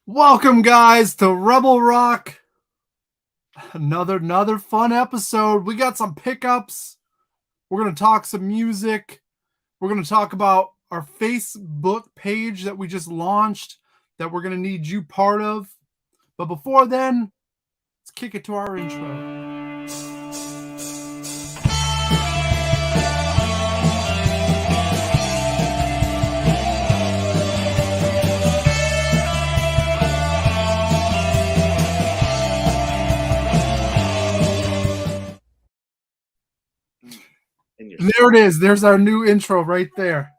Welcome, guys, to Rebel Rock. Another fun episode. We got some pickups. We're gonna talk some music. We're gonna talk about our Facebook page that we just launched that we're gonna need you part of. But before then, let's kick it to our intro. There it is. There's our new intro right there.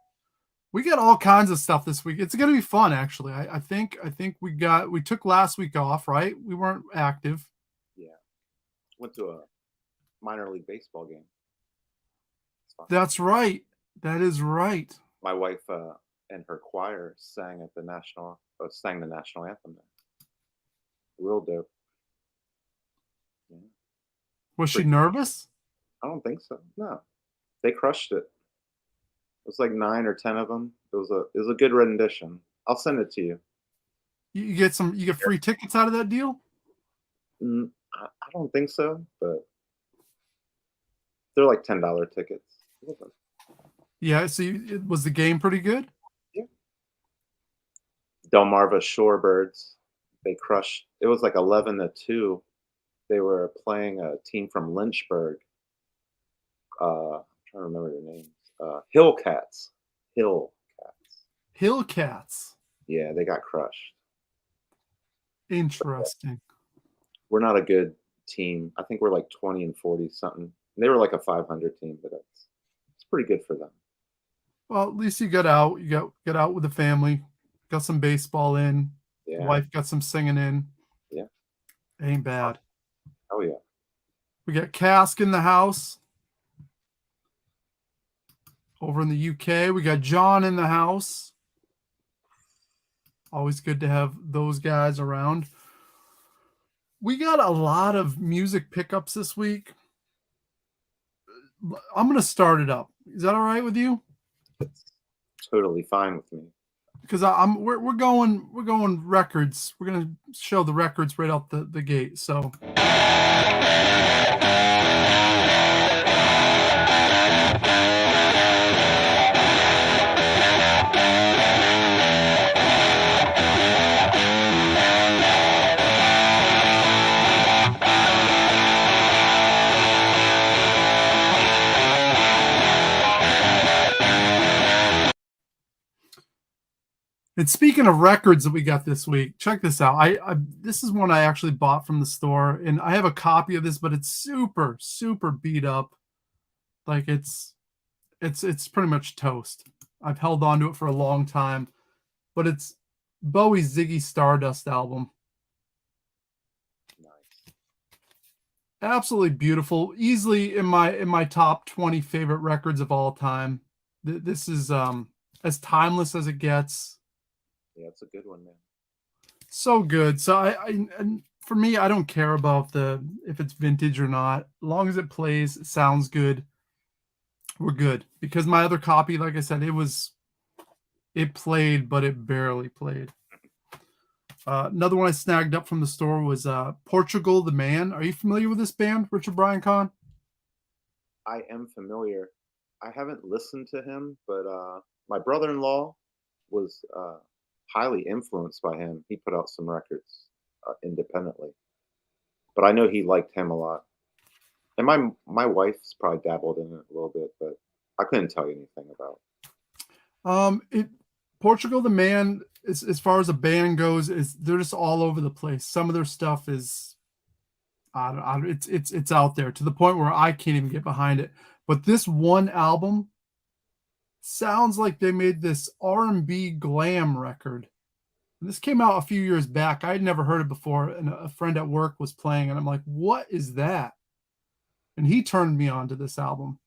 We got all kinds of stuff this week. It's going to be fun, actually. I think we took last week off, right? We weren't active. Yeah, went to a minor league baseball game. That's right. That is right. My wife and her choir sang the national anthem there. Real dope. Yeah. Was she nervous? I don't think so. No, they crushed it. It was like 9 or 10 of them. It was a good rendition. I'll send it to you. You get free tickets out of that deal? I don't think so, but they're like $10 tickets. Yeah. So was the game pretty good? Yeah. Delmarva Shorebirds, they crushed. It was like 11-2. They were playing a team from Lynchburg. I'm trying to remember their names. Hillcats. Hillcats. Yeah, they got crushed. Interesting. We're not a good team. I think we're like 20-40 something. They were like a 500 team, but it's pretty good for them. Well, at least you got out. You got out with the family. Got some baseball in. Yeah. The wife got some singing in. Yeah. Ain't bad. Oh yeah. We got Cask in the house. Over in the UK, we got John in the house. Always good to have those guys around. We got a lot of music pickups this week. I'm going to start it up. Is that all right with you? It's totally fine with me. Because we're going records. We're going to show the records right out the gate. So. And speaking of records that we got this week, check this out. This is one I actually bought from the store, and I have a copy of this, but it's super, super beat up. Like it's pretty much toast. I've held on to it for a long time, but it's Bowie's Ziggy Stardust album. Nice. Absolutely beautiful. Easily in my top 20 favorite records of all time. This is as timeless as it gets. Yeah, it's a good one, man. So good. So and for me, I don't care about if it's vintage or not. As long as it plays, it sounds good, we're good. Because my other copy, like I said, it played, but it barely played. Another one I snagged up from the store was Portugal the Man. Are you familiar with this band, Richard Brian Kahn? I am familiar. I haven't listened to him, but my brother-in-law was highly influenced by him. He put out some records independently, but I know he liked him a lot. And my wife's probably dabbled in it a little bit, but I couldn't tell you anything about. Portugal the Man, as far as a band goes, they're just all over the place. Some of their stuff is, it's out there to the point where I can't even get behind it. But this one album sounds like they made this R&B glam record. And this came out a few years back. I had never heard it before, and a friend at work was playing, and I'm like, "What is that?" And he turned me on to this album.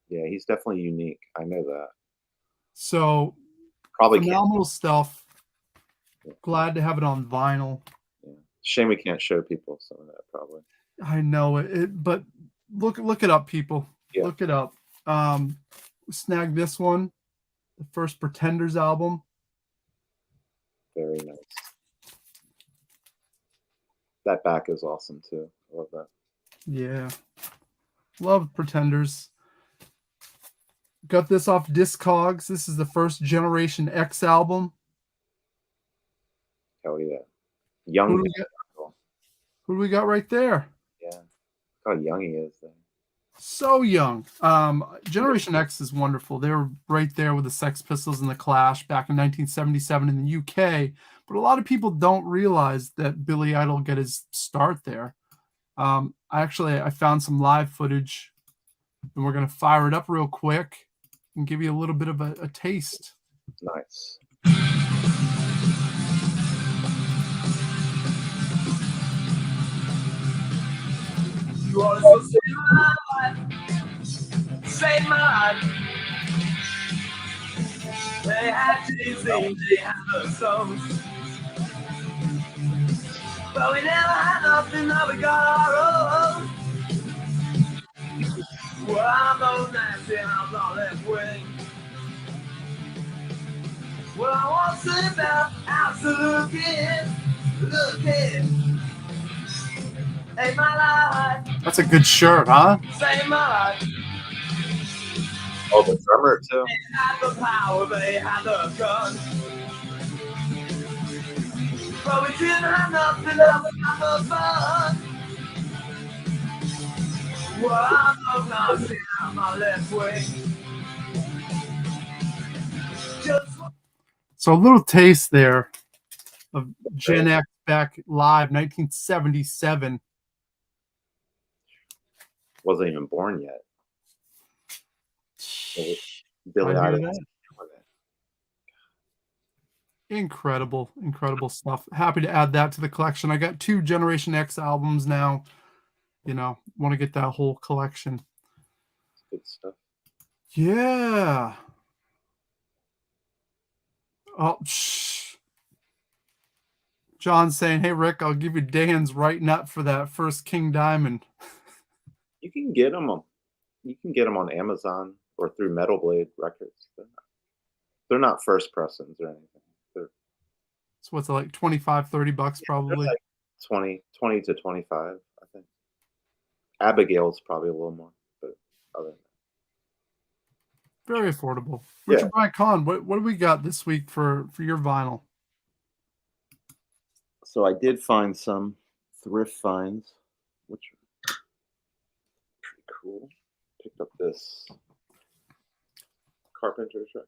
Yeah, he's definitely unique. I know that. So probably phenomenal stuff. Yeah. Glad to have it on vinyl. Yeah. Shame we can't show people some of that. Probably. I know it, but look it up, people. Yeah. Look it up. Snag this one, the first Pretenders album. Very nice. That back is awesome too. I love that. Yeah. Love Pretenders. Got this off Discogs. This is the first Generation X album. Hell yeah. Who Young. do we got, who do we got right there? Yeah. Look how young he is then. So young. Generation X is wonderful. They were right there with the Sex Pistols and the Clash back in 1977 in the UK. But a lot of people don't realize that Billy Idol got his start there. I found some live footage, and we're gonna fire it up real quick and give you a little bit of a taste. Nice. You also save my life, save my life. They had teasing, they had the songs, but we never had nothing that we got our own. Well, I'm no nasty and I'm not left wing. Well, I want to sit down, out to looking. Ain't my life, That's a good shirt, huh? save my life. Oh, the drummer too. They had the power, they had the gun. But we didn't have nothing that we got the fun. Well, I'm no Nazi, I'm not left wing. Just So a little taste there of Gen X back live, 1977. Wasn't even born yet. Billy I hear Idol. that. Incredible, incredible stuff. Happy to add that to the collection. I got 2 Generation X albums now. Want to get that whole collection. Good stuff. Yeah. Oh, shh. John saying, "Hey Rick, I'll give you Dan's right nut for that first King Diamond." You can get them on Amazon or through Metal Blade Records. They're not first pressings or anything. So what's it like, $25-$30 probably? Like 20 to 25, I think. Abigail's probably a little more, but other than that. Very affordable. Yeah. Richard Bryant Kahn, what do we got this week for your vinyl? So I did find some thrift finds, which are pretty cool. Picked up this Carpenter's record,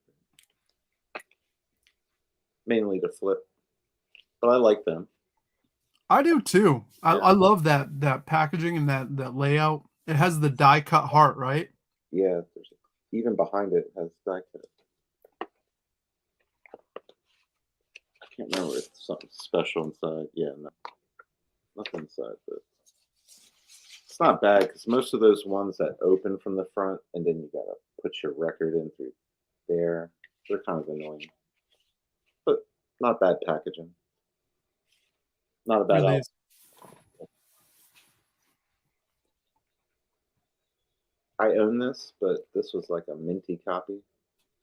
mainly to flip, but I like them. I do too. I love that packaging and that layout. It has the die cut heart, right? Yeah, even behind it has die cut. I can't remember if it's something special inside. Yeah, no, nothing inside, but it's not bad because most of those ones that open from the front and then you gotta put your record in through there, they're kind of annoying, but not bad packaging. Not a bad Really album. is. I own this, but this was like a minty copy,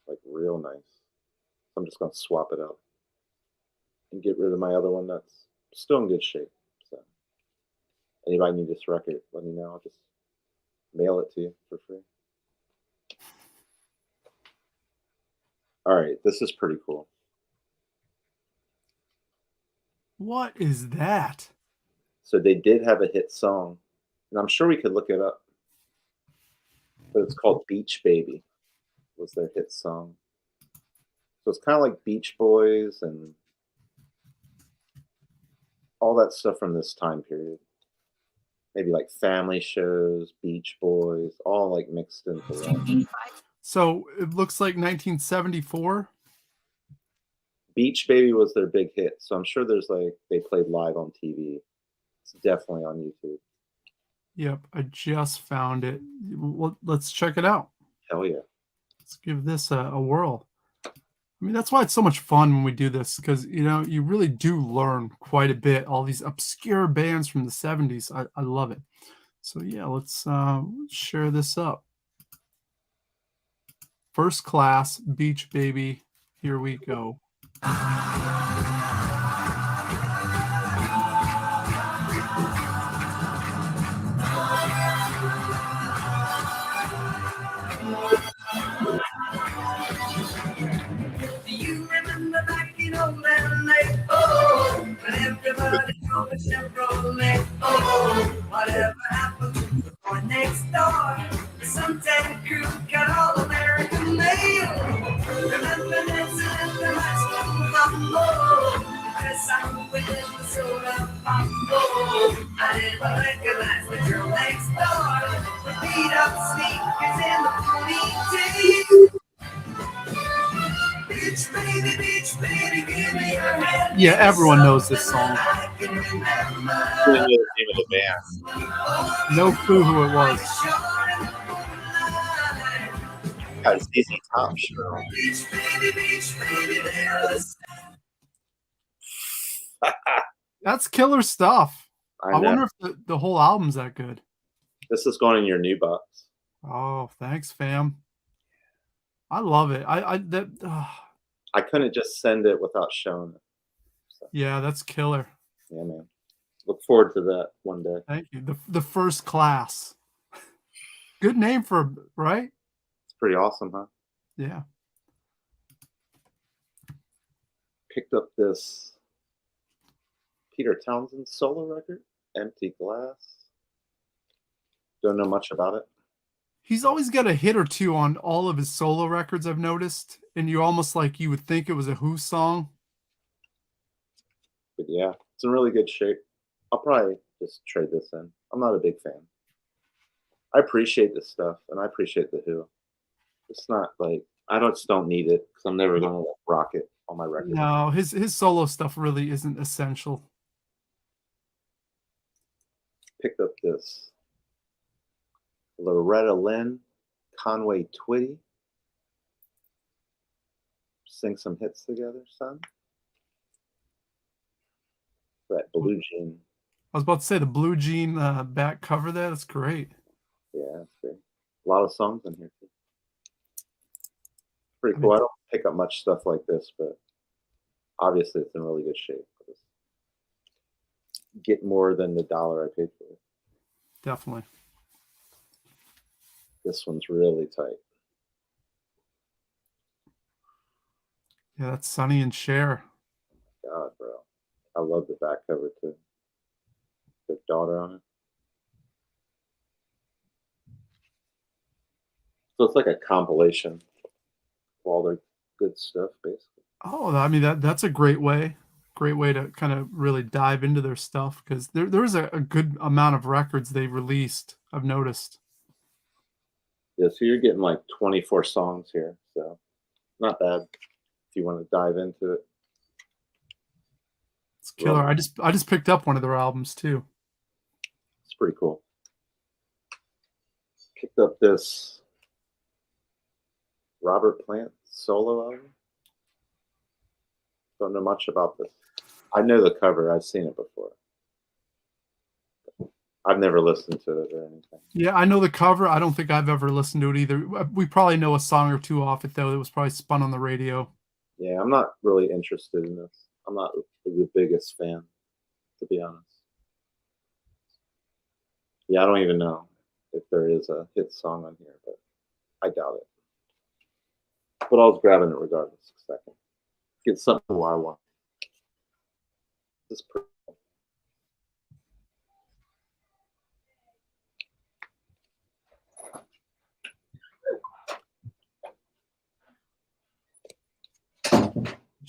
like real nice. So I'm just gonna swap it out and get rid of my other one that's still in good shape. So anybody need this record, let me know. I'll just mail it to you for free. All right, this is pretty cool. What is that? So they did have a hit song, and I'm sure we could look it up. But it's called Beach Baby, was their hit song. So it's kind of like Beach Boys and all that stuff from this time period. Maybe like family shows, Beach Boys, all like mixed into one. So it looks like 1974. Beach Baby was their big hit. So I'm sure there's like, they played live on TV. It's definitely on YouTube. Yep, I just found it. Let's check it out. Hell yeah. Let's give this a whirl. I mean, that's why it's so much fun when we do this, because, you really do learn quite a bit. All these obscure bands from the 70s. I love it. So, yeah, let's share this up. First Class, Beach Baby. Here we go. Everybody drove a Chevrolet. Oh, whatever happened to the boy next door? The Suntan Crew got all American mail. Remember Nancy and the Master Mambo? Yes, I'm with the soda mambo. I never recognized the girl next door. The beat up sneakers and the ponytail. Beach baby, give me your hand. Yeah, everyone knows this song. I can remember. I didn't know the name of the band. No clue who it was. Got ZZ Top show. Beach baby, there's That's killer stuff. I I know. wonder if the whole album's that good. This is going in your new box. Oh, thanks, fam. I love it. I couldn't just send it without showing it. Yeah, that's killer. Yeah, man. Look forward to that one day. Thank you. The First Class. Good name for, right? It's pretty awesome, huh? Yeah. Picked up this Peter Townsend solo record, Empty Glass. Don't know much about it. He's always got a hit or two on all of his solo records, I've noticed. And you almost like you would think it was a Who song. But yeah, it's in really good shape. I'll probably just trade this in. I'm not a big fan. I appreciate this stuff, and I appreciate the Who. It's not like just don't need it because I'm never gonna rock it on my record. No, his solo stuff really isn't essential. Picked up this Loretta Lynn, Conway Twitty. Sing some hits together, son. That blue jean. I was about to say the blue jean back cover there. That's great. Yeah, that's great. A lot of songs in here too. Pretty cool. I don't pick up much stuff like this, but obviously it's in really good shape. Get more than the dollar I paid for it. Definitely. This one's really tight. Yeah, that's Sonny and Cher. God, bro. I love the back cover too. The daughter on it. So it's like a compilation of all their good stuff, basically. Oh, I mean that's a great way to kind of really dive into their stuff because there is a good amount of records they released. I've noticed. Yeah, so you're getting like 24 songs here, so not bad if you want to dive into it. It's killer. I just picked up one of their albums too. It's pretty cool. Picked up this Robert Plant solo album. Don't know much about this. I know the cover. I've seen it before. I've never listened to it or anything. Yeah, I know the cover. I don't think I've ever listened to it either. We probably know a song or two off it though. It was probably spun on the radio. Yeah, I'm not really interested in this. I'm not the biggest fan, to be honest. Yeah, I don't even know if there is a hit song on here, but I doubt it. But I was grabbing it regardless because I can get something I want. This is pretty cool.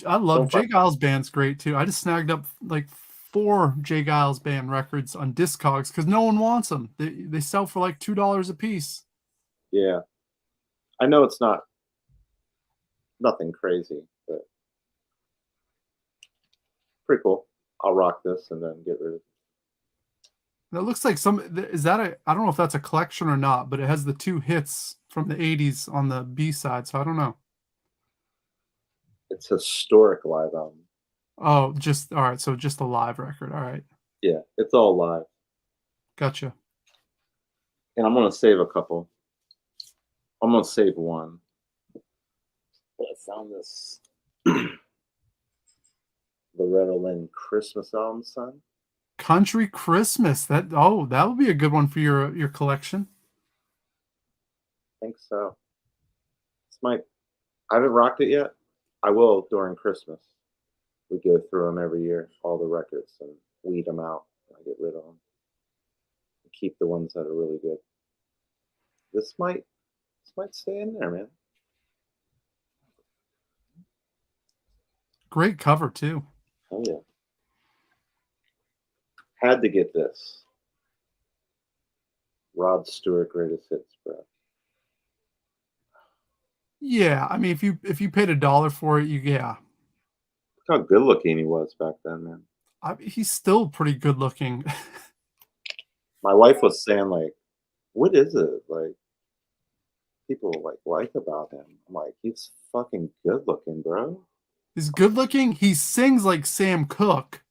I love Jay Giles Band's great too. I just snagged up like 4 Jay Giles Band records on Discogs because no one wants them. They sell for like $2 a piece. Yeah, I know it's nothing crazy, but pretty cool. I'll rock this and then get rid of it. It looks like I don't know if that's a collection or not, but it has the 2 hits from the 80s on the B side, so I don't know. It's historic live album. Oh, all right. So just a live record. All right. Yeah, it's all live. Gotcha. And I'm gonna save a couple. I'm gonna save one. But I found this Loretta Lynn Christmas album, son. Country Christmas. That would be a good one for your collection. I think so. I haven't rocked it yet. I will during Christmas. We go through them every year, all the records, and weed them out. I get rid of them. Keep the ones that are really good. This might stay in there, man. Great cover too. Oh yeah. Had to get this. Rod Stewart greatest hits, bro. Yeah, I mean, if you paid $1 for it, yeah. Look how good looking he was back then, man. He's still pretty good looking. My wife was saying like, "What is it like? People like about him?" I'm like, "He's fucking good looking, bro." He's good looking. He sings like Sam Cooke,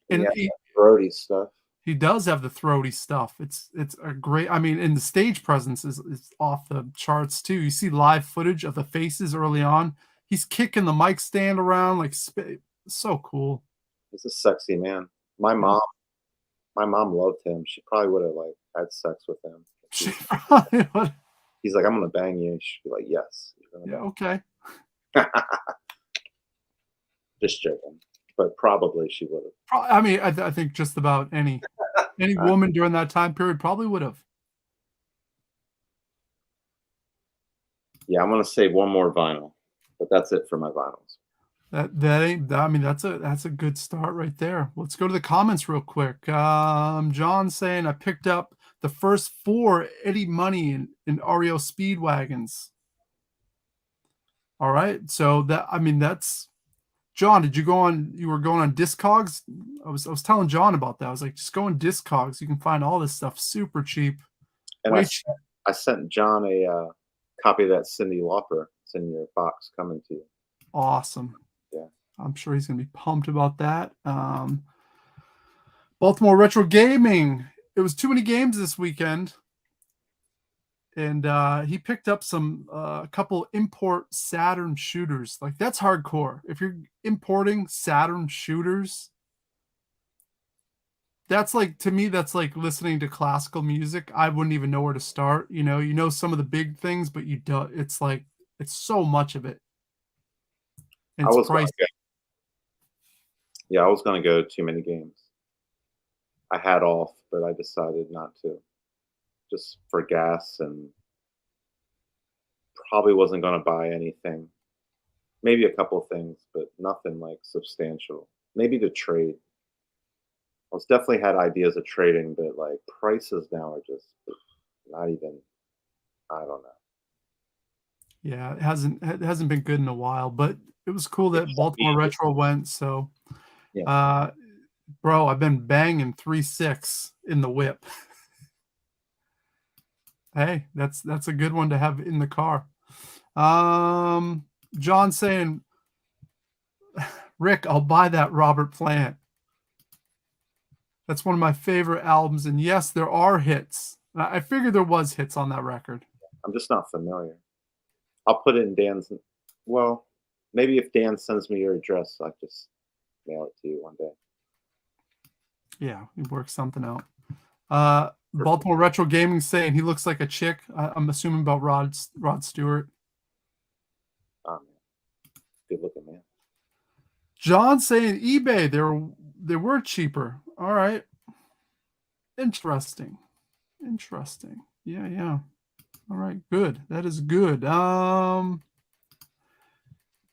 and Yeah, Brody stuff. he does have the throaty stuff. It's a great. I mean, and the stage presence is off the charts too. You see live footage of the faces early on. He's kicking the mic stand around like so cool. He's a sexy man. My mom loved him. She probably would have like had sex with him. She probably would- He's like, "I'm gonna bang you." She'd be like, "Yes." Yeah, okay. Just joking, but probably she would have. I mean, I think just about any woman during that time period probably would have. Yeah, I'm gonna save one more vinyl, but that's it for my vinyls. That ain't. I mean, that's a good start right there. Let's go to the comments real quick. John saying I picked up the first 4 Eddie Money and REO Speedwagons. All right, so that's John. Did you go on? You were going on Discogs. I was telling John about that. I was like, just go on Discogs. You can find all this stuff super cheap. And Way cheap. I sent John a copy of that Cyndi Lauper. It's in your box coming to you. Awesome. Yeah. I'm sure he's going to be pumped about that. Baltimore Retro Gaming. It was too many games this weekend. And he picked up a couple import Saturn shooters. Like, that's hardcore. If you're importing Saturn shooters, that's like, to me, that's like listening to classical music. I wouldn't even know where to start. You know some of the big things, but you don't. It's like, it's so much of it. And it's pricey. I was gonna go too many games. I had off, but I decided not to, just for gas, and probably wasn't gonna buy anything. Maybe a couple things, but nothing like substantial. Maybe to trade. I was definitely had ideas of trading, but like prices now are just not even. I don't know. Yeah, it hasn't been good in a while, but it was cool that Baltimore Retro went. So, Yeah. bro, I've been banging 3.6 in the whip. Hey, that's a good one to have in the car. John saying, Rick, I'll buy that Robert Plant. That's one of my favorite albums, and yes, there are hits. I figured there was hits on that record. I'm just not familiar. I'll put it in Dan's. Well, maybe if Dan sends me your address, I'll just mail it to you one day. Yeah, we work something out. Baltimore Retro Gaming saying he looks like a chick. I'm assuming about Rod Stewart. Oh, man. Good looking man. John saying eBay, they were cheaper. All right. Interesting. Yeah. All right, good. That is good.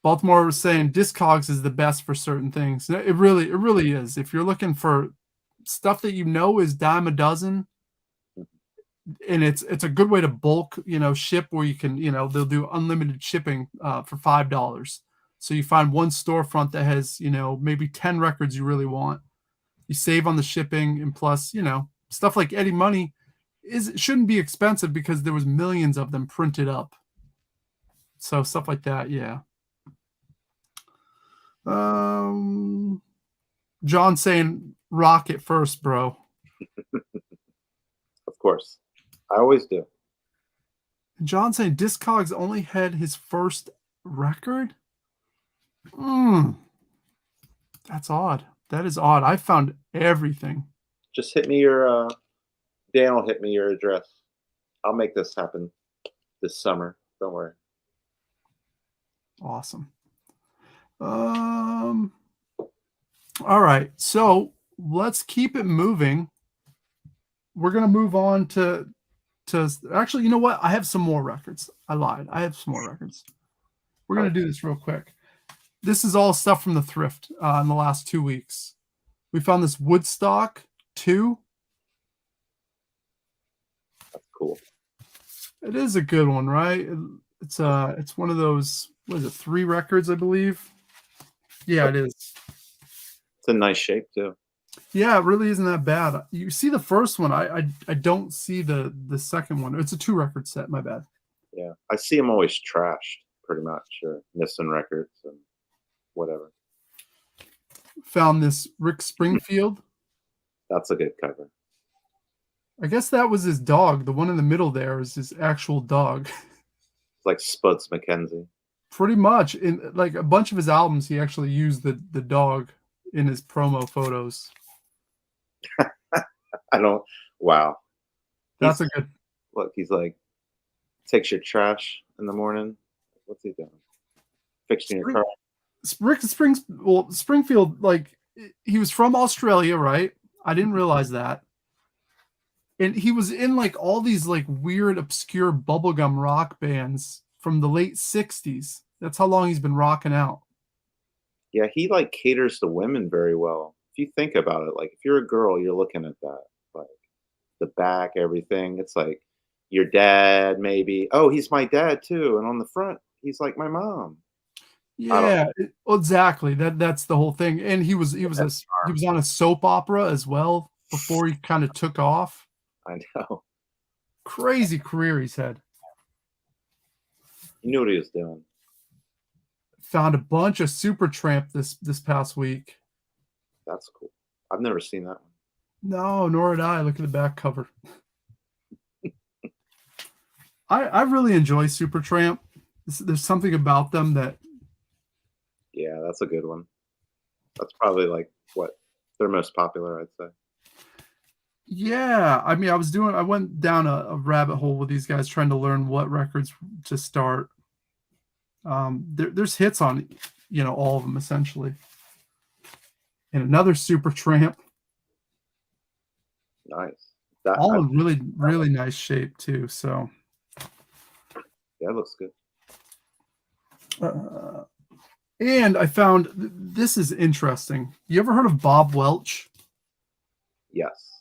Baltimore was saying Discogs is the best for certain things. It really is. If you're looking for stuff that is dime a dozen, and it's a good way to bulk, ship, where you can, they'll do unlimited shipping for $5. So you find one storefront that has, maybe 10 records you really want. You save on the shipping, and plus, stuff like Eddie Money shouldn't be expensive because there was millions of them printed up. So stuff like that, yeah. John saying rock it first, bro. Of course. I always do. John saying Discogs only had his first record? That's odd. That is odd. I found everything. Just hit me your Dan will hit me your address. I'll make this happen this summer. Don't worry. Awesome. All right, so let's keep it moving. We're gonna move on to actually, you know what? I have some more records. I lied. I have some more records. We're gonna do this real quick. This is all stuff from the thrift in the last 2 weeks. We found this Woodstock 2. That's cool. It is a good one, right? It's one of those, what is it, 3 records, I believe. Yeah, it is. It's in nice shape too. Yeah, it really isn't that bad. You see the first one. I don't see the second one. It's a 2 record set, my bad. Yeah, I see them always trashed, pretty much, or missing records and whatever. Found this Rick Springfield. That's a good cover. I guess that was his dog. The one in the middle there is his actual dog. It's like Spuds MacKenzie. Pretty much in like a bunch of his albums, he actually used the dog in his promo photos. I don't. Wow. That's a good. Look, he's like, takes your trash in the morning. What's he doing? Fixing your car. Rick Springfield, like he was from Australia, right? I didn't realize that. And he was in like all these like weird, obscure bubblegum rock bands from the late 60s. That's how long he's been rocking out. Yeah, he like caters to women very well. If you think about it, like if you're a girl, you're looking at that, like the back, everything. It's like your dad, maybe. Oh, he's my dad too. And on the front, he's like my mom. Yeah, exactly. That's the whole thing. And he was on a soap opera as well before he kind of took off. I know. Crazy career he's had. He knew what he was doing. Found a bunch of Supertramp this past week. That's cool. I've never seen that one. No, nor had I. Look at the back cover. I really enjoy Supertramp. There's something about them that. Yeah, that's a good one. That's probably like what their most popular, I'd say. Yeah, I mean, I went down a rabbit hole with these guys trying to learn what records to start. There's hits on, all of them essentially. And another Supertramp. Nice. All in really, really nice shape too. So. Yeah, it looks good. And I found this is interesting. You ever heard of Bob Welch? Yes.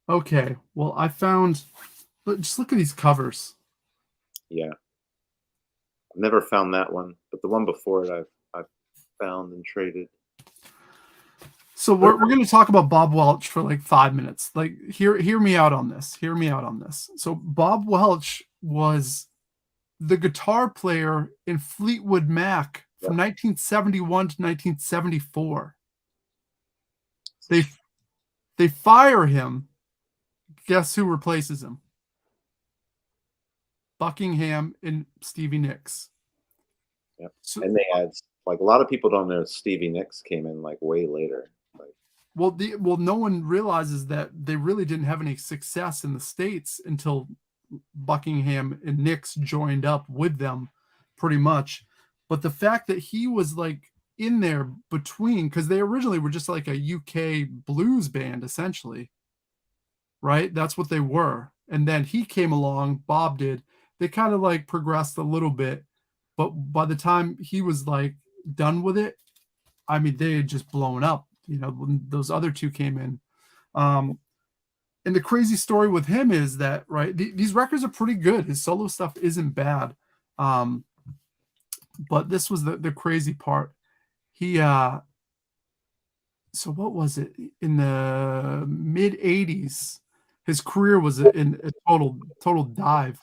Okay. Well, I found. Just look at these covers. Yeah. I've never found that one, but the one before it, I've found and traded. So we're going to talk about Bob Welch for like 5 minutes. Like, hear me out on this. Hear me out on this. So Bob Welch was the guitar player in Fleetwood Mac from 1971 to 1974. They fire him. Guess who replaces him? Buckingham and Stevie Nicks. Yeah. So, and they had like a lot of people don't know Stevie Nicks came in like way later. Well, no one realizes that they really didn't have any success in the States until Buckingham and Nicks joined up with them pretty much. But the fact that he was like in there between, because they originally were just like a UK blues band, essentially. Right? That's what they were. And then he came along, Bob did. They kind of like progressed a little bit. But by the time he was like done with it, I mean, they had just blown up, when those other two came in. And the crazy story with him is that, right, these records are pretty good. His solo stuff isn't bad. But this was the crazy part. He, so what was it? In the mid 80s, his career was in a total dive.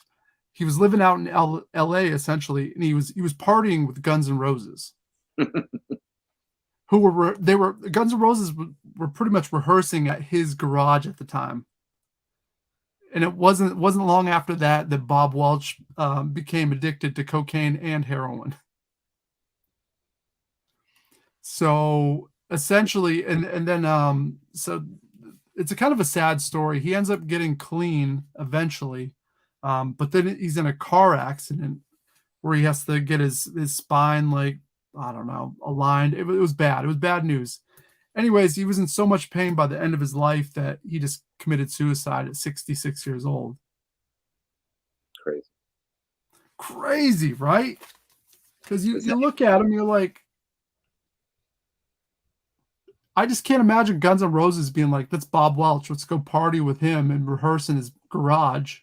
He was living out in LA essentially, and he was partying with Guns N' Roses. Guns N' Roses were pretty much rehearsing at his garage at the time. And it wasn't long after that Bob Welch became addicted to cocaine and heroin. So essentially, and then so it's a kind of a sad story. He ends up getting clean eventually, but then he's in a car accident where he has to get his spine like I don't know, aligned. It was bad. It was bad news. Anyways, he was in so much pain by the end of his life that he just committed suicide at 66 years old. Crazy. Crazy, right? Because you look at him, you're like, I just can't imagine Guns N' Roses being like, that's Bob Welch. Let's go party with him and rehearse in his garage.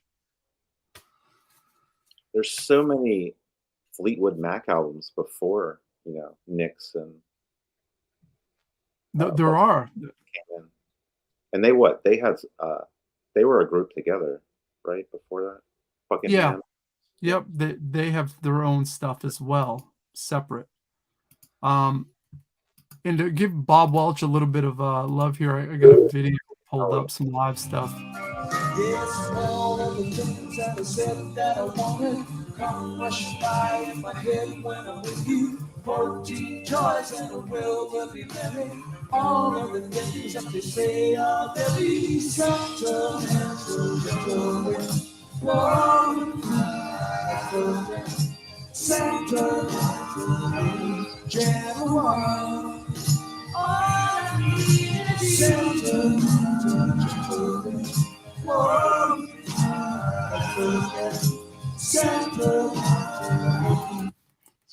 There's so many Fleetwood Mac albums before, Nix and There are. came in. And they were a group together, right? Before that? Fucking Yeah. Man. Yep. They have their own stuff as well, separate. And to give Bob Welch a little bit of love here, I got a video pulled up, some live stuff. Yes, all of the things that I said that I wanted come rushing by in my head when I'm with you. 14 joys and a will be merry. All of the things that they say are very sentimental. Sentimental. January. All I need is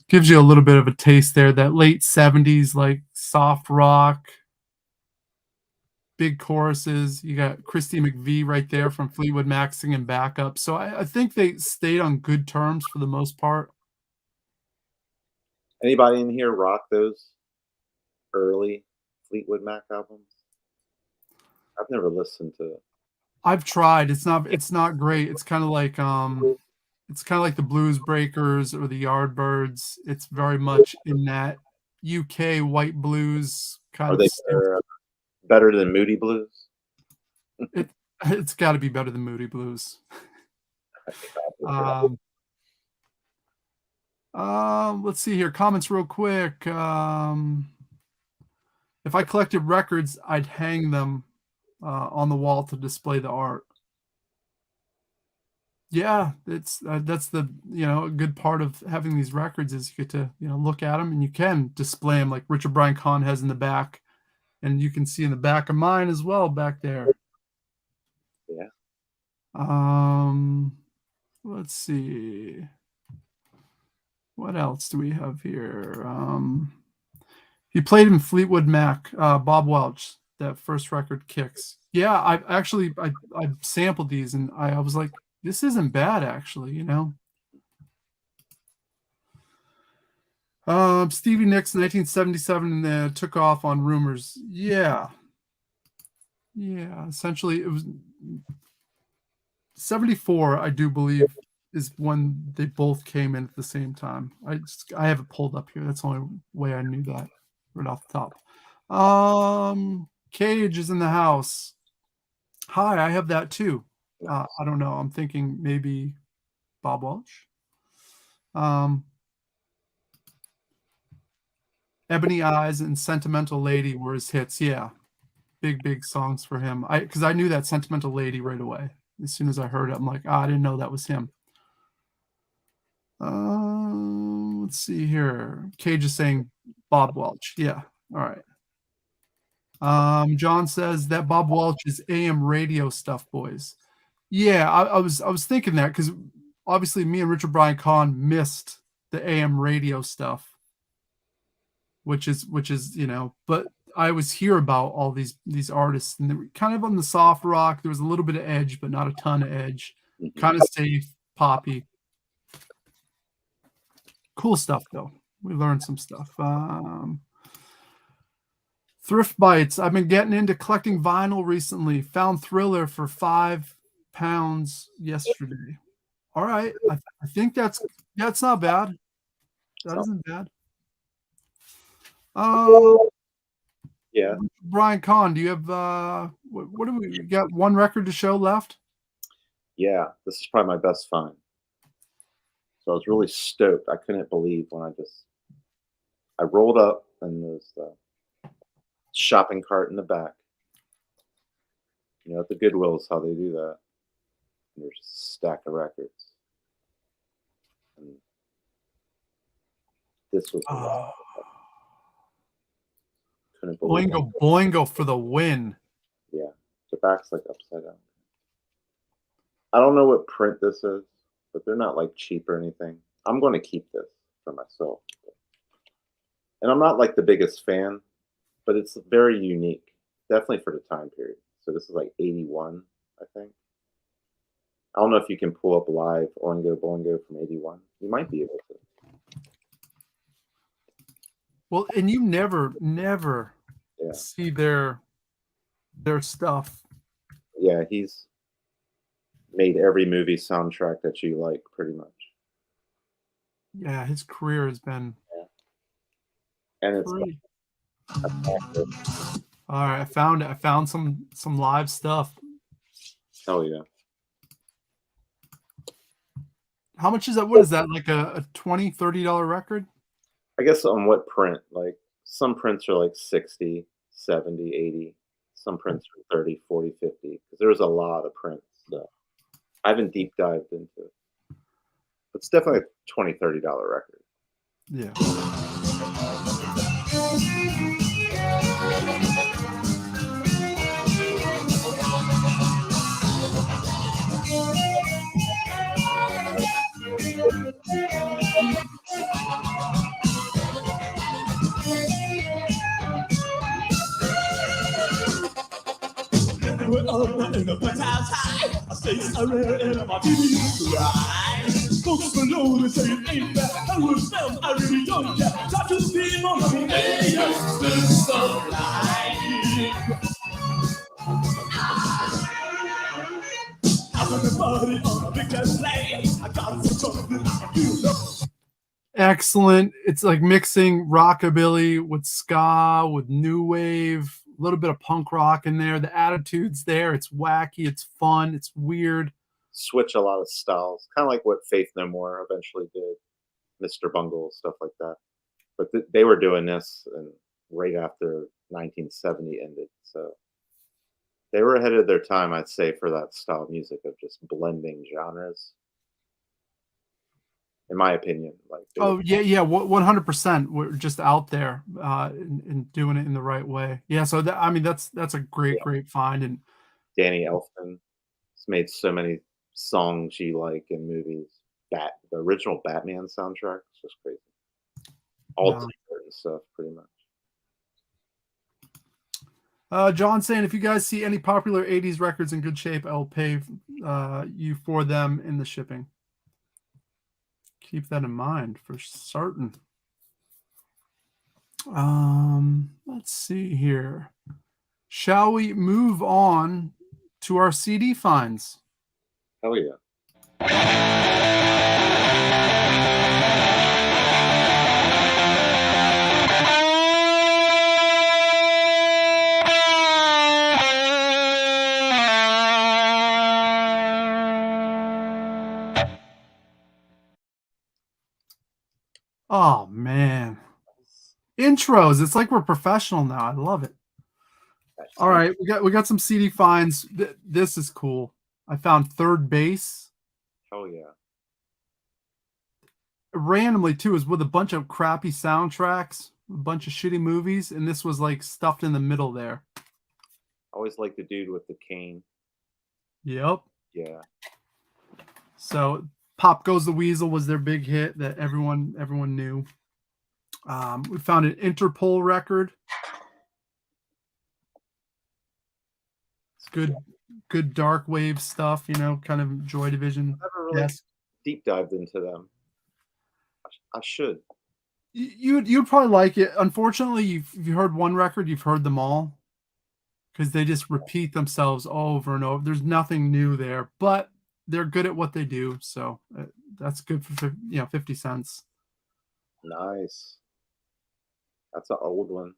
Gives you a little bit of a taste there. That late 70s, like soft rock, big choruses. You got Christy McVie right there from Fleetwood Mac singing backup. So I think they stayed on good terms for the most part. Anybody in here rock those early Fleetwood Mac albums? I've never listened to it. I've tried. It's not great. It's kind of like the Blues Breakers or the Yardbirds. It's very much in that UK white blues kind Are of they style. better than Moody Blues? It's got to be better than Moody Blues. Let's see here. Comments real quick. If I collected records, I'd hang them on the wall to display the art. Yeah, that's the a good part of having these records is you get to look at them and you can display them like Richard Brian Kahn has in the back, and you can see in the back of mine as well back there. Yeah. Let's see. What else do we have here? He played in Fleetwood Mac, Bob Welch, that first record, Kicks. Yeah, I sampled these and I was like, this isn't bad actually, Stevie Nicks, 1977, took off on Rumors. Yeah. Essentially, it was 74, I do believe, is when they both came in at the same time. I have it pulled up here. That's the only way I knew that right off the top. Cage is in the house. Hi, I have that too. I don't know. I'm thinking maybe Bob Welch. Ebony Eyes and Sentimental Lady were his hits. Yeah. Big songs for him. Because I knew that Sentimental Lady right away. As soon as I heard it, I'm like, I didn't know that was him. Let's see here. Cage is saying Bob Welch. Yeah. All right. John says that Bob Welch is AM radio stuff, boys. Yeah, I was thinking that because obviously me and Richard Brian Kahn missed the AM radio stuff, which is but I always hear about all these artists and they were kind of on the soft rock. There was a little bit of edge, but not a ton of edge. Kind of safe, poppy. Cool stuff though. We learned some stuff. Thrift Bites. I've been getting into collecting vinyl recently. Found Thriller for £5 yesterday. All right. I think that's not bad. That isn't bad. Yeah. Brian Kahn, do you have what do we got? One record to show left? Yeah, this is probably my best find. So I was really stoked. I couldn't believe when I rolled up and there's the shopping cart in the back. At the Goodwill is how they do that. And there's a stack of records. And this was Infinite Bullet. Boingo Boingo for the win. Yeah, the back's like upside down. I don't know what print this is, but they're not like cheap or anything. I'm going to keep this for myself. And I'm not like the biggest fan, but it's very unique, definitely for the time period. So this is like 81, I think. I don't know if you can pull up live Oingo Boingo from 81. You might be able to. Well, and you never Yeah. see their stuff. Yeah, he's made every movie soundtrack that you like, pretty much. Yeah, his career has been And it's pretty. fantastic. All right, I found it. I found some live stuff. Hell yeah. How much is that? What is that? Like a $20, $30 record? I guess on what print? Like some prints are like 60, 70, 80. Some prints are 30, 40, 50. Because there's a lot of prints. So I haven't deep dived into it. It's definitely a $20, $30 record. Yeah. Excellent. It's like mixing rockabilly with ska, with new wave, a little bit of punk rock in there. The attitude's there. It's wacky. It's fun. It's weird. Switch a lot of styles. Kind of like what Faith No More eventually did. Mr. Bungle, stuff like that. But they were doing this and right after 1970 ended. So they were ahead of their time, I'd say, for that style of music of just blending genres. In my opinion, like Oh yeah, 100%. We're just out there and doing it in the right way. Yeah, so I mean that's a great find. And Danny Elfman has made so many songs you like in movies. The original Batman soundtrack is just crazy. All Wow. different stuff, pretty much. John saying if you guys see any popular 80s records in good shape, I'll pay you for them in the shipping. Keep that in mind for certain. Let's see here. Shall we move on to our CD finds? Hell yeah. Oh man. Intros. It's like we're professional now. I love it. All right, we got some CD finds. This is cool. I found Third Base. Hell yeah. Randomly too, is with a bunch of crappy soundtracks, a bunch of shitty movies, and this was like stuffed in the middle there. Always like the dude with the cane. Yep. Yeah. So Pop Goes the Weasel was their big hit that everyone knew. We found an Interpol record. It's good dark wave stuff, you know, kind of Joy Division. Never really deep dived into them. I should. You'd probably like it. Unfortunately, if you heard one record, you've heard them all because they just repeat themselves over and over. There's nothing new there, but they're good at what they do, so that's good for 50 cents. Nice. That's an old one.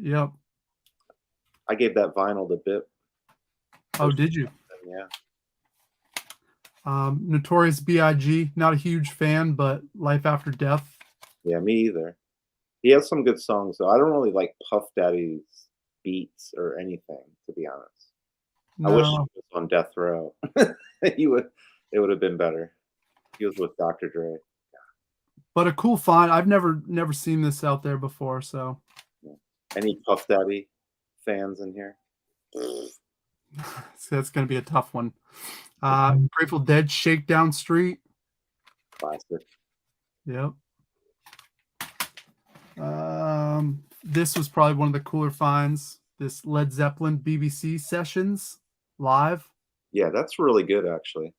Yep. I gave that vinyl to Bip. Oh, did you? Yeah. Notorious B.I.G. Not a huge fan, but Life After Death. Yeah, me either. He has some good songs though. I don't really like Puff Daddy's beats or anything, to be honest. No. I wish he was on Death Row. It would have been better. He was with Dr. Dre. But a cool find. I've never seen this out there before, so Any Puff Daddy fans in here? So that's going to be a tough one. Grateful Dead, Shakedown Street. Classic. Yep. This was probably one of the cooler finds. This Led Zeppelin BBC sessions live. Yeah, that's really good, actually.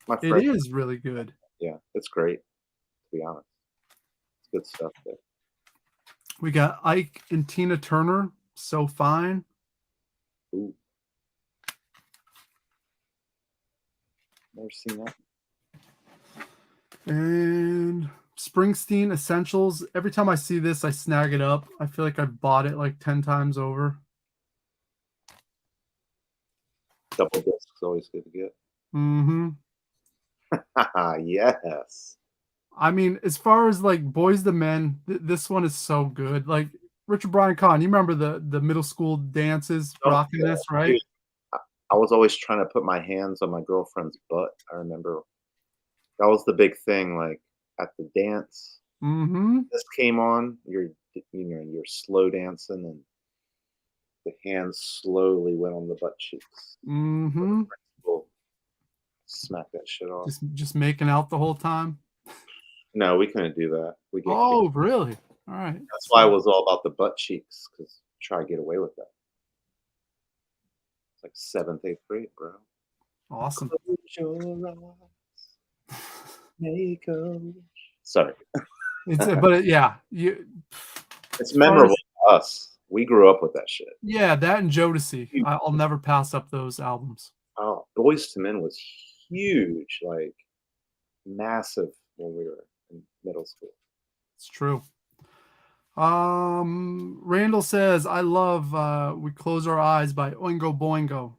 My It friend, is really good. yeah, it's great, to be honest. It's good stuff there. We got Ike and Tina Turner, So Fine. Ooh. Never seen that. And Springsteen Essentials. Every time I see this, I snag it up. I feel like I've bought it like 10 times over. Double disc is always good to get. Mm-hmm. Yes. I mean, as far as like Boys the Men, this one is so good. Like Richard Brian Kahn, you remember the middle school dances Oh, rocking yeah, this, right? dude. I was always trying to put my hands on my girlfriend's butt. I remember that was the big thing. Like at the dance, Mm-hmm. this came on. You're slow dancing, and the hands slowly went on the butt cheeks. Mm-hmm. We'll smack that shit off. Just making out the whole time. No, we couldn't do that. We get Oh, really? All right. That's why I was all about the butt cheeks, because try to get away with that. It's like 7th, 8th grade, bro. Awesome. Close your eyes, make a wish. Sorry. Yeah, It's memorable to us. We grew up with that shit. yeah, that and Jodeci. I'll never pass up those albums. Oh, Boyz II Men was huge, like massive when we were in middle school. It's true. Randall says, I love We Close Our Eyes by Oingo Boingo.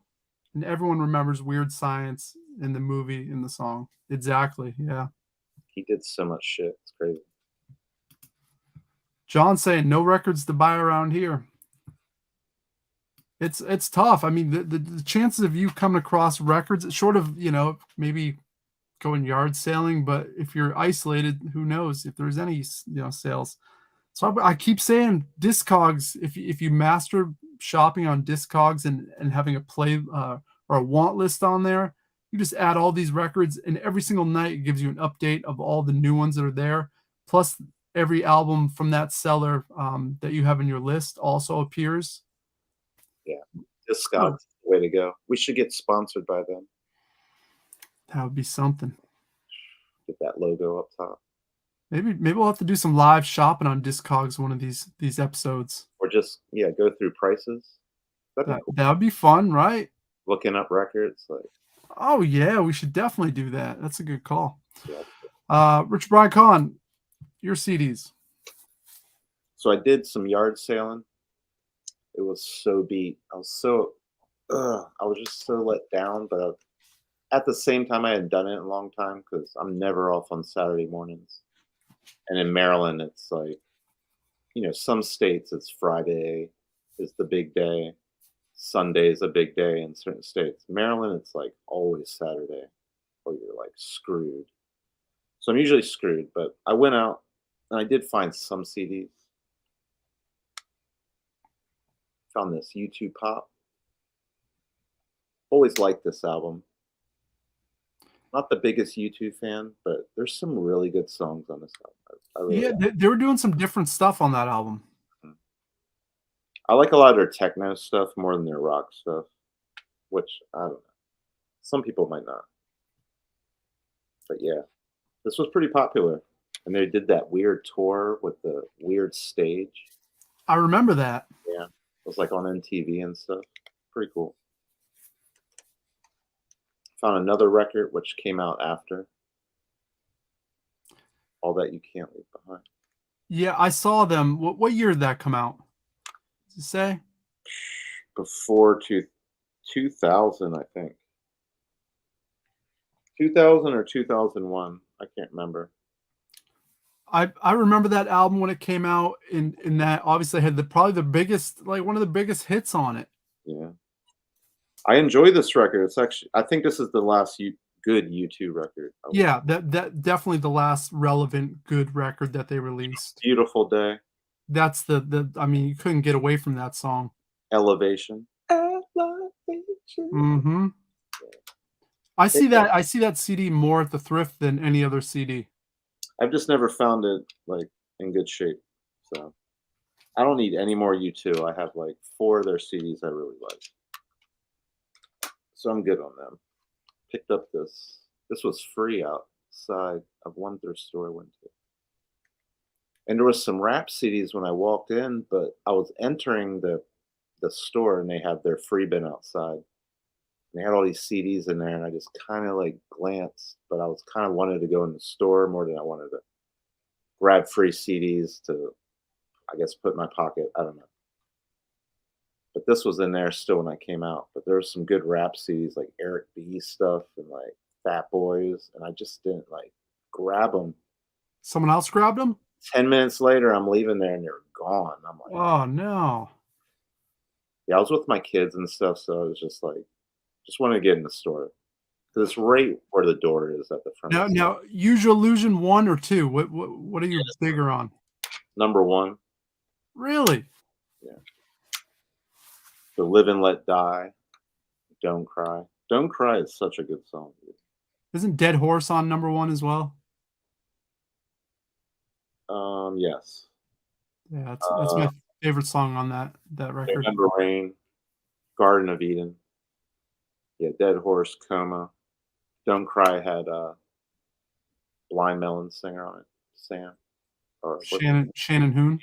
And everyone remembers Weird Science in the movie, in the song. Exactly, yeah. He did so much shit. It's crazy. John saying, no records to buy around here. It's tough. I mean, the chances of you coming across records, short of, maybe going yard sailing, but if you're isolated, who knows if there's any, sales. So I keep saying Discogs, if you master shopping on Discogs and having a play or a want list on there, you just add all these records, and every single night it gives you an update of all the new ones that are there. Plus every album from that seller that you have in your list also appears. Yeah. Discogs, way to go. We should get sponsored by them. That would be something. Get that logo up top. Maybe we'll have to do some live shopping on Discogs one of these episodes. Or just go through prices. That'd be cool. That would be fun, right? Looking up records, like. Oh yeah, we should definitely do that. That's a good call. Yeah. Richard Brian Kahn, your CDs. So I did some yard sailing. It was so beat. I was just so let down, but at the same time, I hadn't done it in a long time because I'm never off on Saturday mornings. And in Maryland, it's like, some states it's Friday is the big day. Sunday is a big day in certain states. Maryland, it's like always Saturday or you're like screwed. So I'm usually screwed, but I went out and I did find some CDs. Found this U2 Pop. Always liked this album. Not the biggest U2 fan, but there's some really good songs on this album. They were doing some different stuff on that album. I like a lot of their techno stuff more than their rock stuff, which I don't know. Some people might not. But yeah, this was pretty popular. And they did that weird tour with the weird stage. I remember that. Yeah. It was like on MTV and stuff. Pretty cool. Found another record which came out after. All That You Can't Leave Behind. Yeah, I saw them. What year did that come out? Did you say? Before 2000, I think. 2000 or 2001. I can't remember. I remember that album when it came out, in that obviously had probably the biggest, like one of the biggest hits on it. Yeah. I enjoy this record. It's actually, I think this is the last good U2 record. Yeah, that definitely the last relevant good record that they released. Beautiful Day. that's the. I mean, you couldn't get away from that song. Elevation. Elevation. Mm-hmm. I see that CD more at the thrift than any other CD. I've just never found it like in good shape. So I don't need any more U2. I have like 4 of their CDs I really like. So I'm good on them. Picked up this. This was free outside of one thrift store I went to. And there was some rap CDs when I walked in, but I was entering the store and they had their free bin outside. And they had all these CDs in there, and I just kind of like glanced, but I was kind of wanted to go in the store more than I wanted to grab free CDs to, I guess, put in my pocket. I don't know. But this was in there still when I came out. But there was some good rap CDs like Eric B stuff and like Fat Boys, and I just didn't like grab them. Someone else grabbed them? 10 minutes later, I'm leaving there and they're gone. I'm like, Oh no. yeah, I was with my kids and stuff, so I was just like, just wanted to get in the store. Because it's right where the door is at the front. Now, Use Your Illusion 1 or 2? What are you bigger on? Number 1. Really? Yeah. So Live and Let Die. Don't Cry. Don't Cry is such a good song, dude. Isn't Dead Horse on number 1 as well? Yes. Yeah, that's my favorite song on that record. Remember Rain. Garden of Eden. Yeah, Dead Horse, Coma. Don't Cry had Blind Melon singer on it. Sam. Or Shannon Hoon.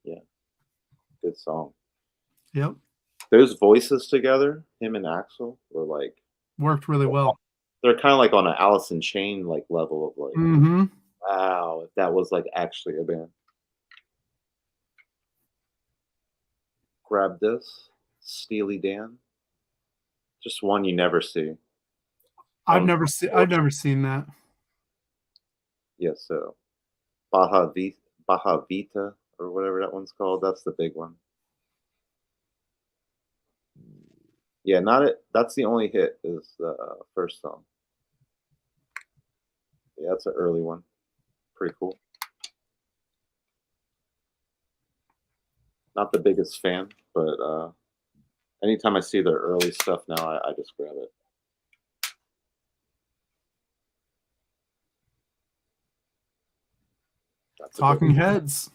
Yeah. Good song. Yep. Those voices together, him and Axel, were like Worked really well. they're kind of like on an Alice in Chain like level of like, Mm-hmm. wow, if that was like actually a band. Grab this, Steely Dan. Just one you never see. I've never seen that. Yeah, so Baja Vita or whatever that one's called. That's the big one. Yeah, not it. That's the only hit is the first song. Yeah, that's an early one. Pretty cool. Not the biggest fan, but anytime I see their early stuff now, I just grab it. That's Talking Heads.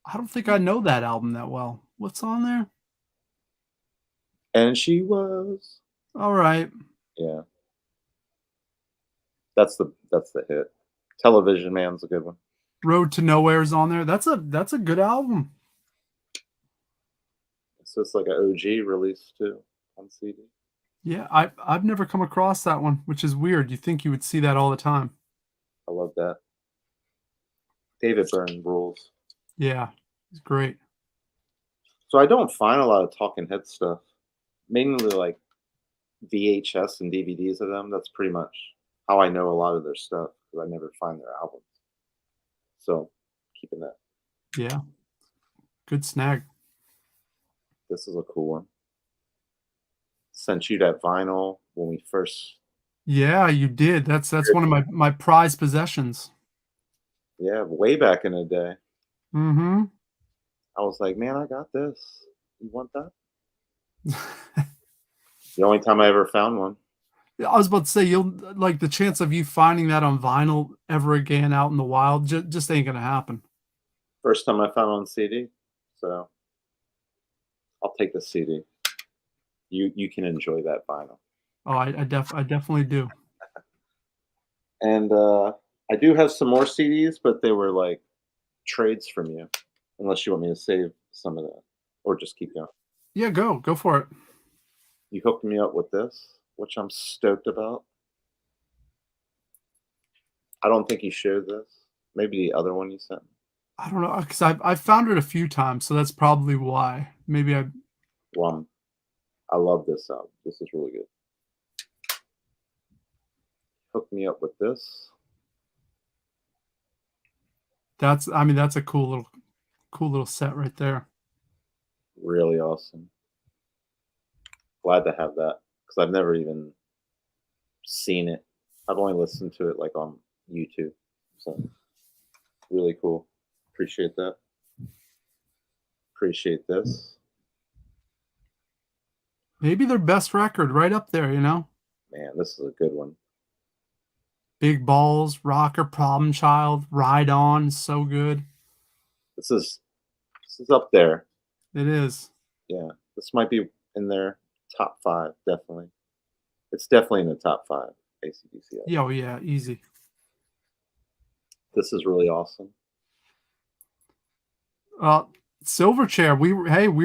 I don't think I know that album that well. What's on there? And she was. All right. Yeah. That's the hit. Television Man's a good one. Road to Nowhere's on there. That's a good album. It's just like an OG release too on CD. Yeah, I've never come across that one, which is weird. You think you would see that all the time. I love that. David Byrne rules. Yeah, he's great. So I don't find a lot of Talking Head stuff. Mainly like VHS and DVDs of them. That's pretty much how I know a lot of their stuff because I never find their albums. So keeping that. Yeah. Good snag. This is a cool one. Sent you that vinyl when we first. Yeah, you did. That's one of my prized possessions. Yeah, way back in the day. Mm-hmm. I was like, man, I got this. You want that? The only time I ever found one. I was about to say, you'll like the chance of you finding that on vinyl ever again out in the wild just ain't gonna happen. First time I found it on CD, so I'll take the CD. You can enjoy that vinyl. Oh, I definitely do. And I do have some more CDs, but they were like trades from you, unless you want me to save some of that or just keep going. Yeah, go for it. You hooked me up with this, which I'm stoked about. I don't think you showed this. Maybe the other one you sent me. I don't know, because I've found it a few times, so that's probably why. Maybe I. Well, I love this album. This is really good. Hooked me up with this. That's a cool little set right there. Really awesome. Glad to have that because I've never even seen it. I've only listened to it like on YouTube. So Really cool. Appreciate that. Appreciate this. Maybe their best record, right up there. Man, this is a good one. Big Balls, Rocker, Problem Child, Ride On, so good. This is up there. It is. Yeah, this might be in their top 5, definitely. It's definitely in the top 5 AC/DC albums. Yeah, oh yeah, easy. This is really awesome. Silverchair, we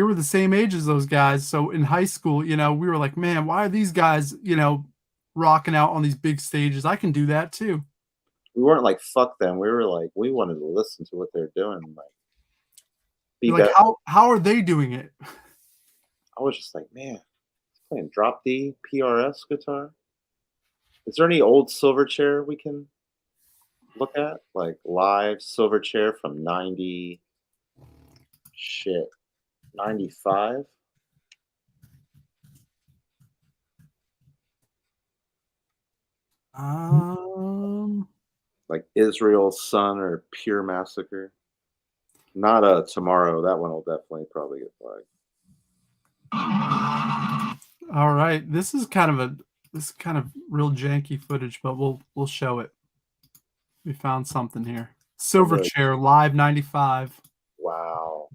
were the same age as those guys. So in high school, we were like, man, why are these guys, rocking out on these big stages? I can do that too. We weren't like fuck them. We were like we wanted to listen to what they're doing. Like, be You're like, better. how are they doing it? I was just like, man, he's playing drop D PRS guitar. Is there any old Silverchair we can look at? Like live Silverchair from 95? Like Israel's Son or Pure Massacre. Not Tomorrow. That one will definitely probably get flagged. All right. This is kind of real janky footage, but we'll show it. We found something here. Silverchair live 95. Wow.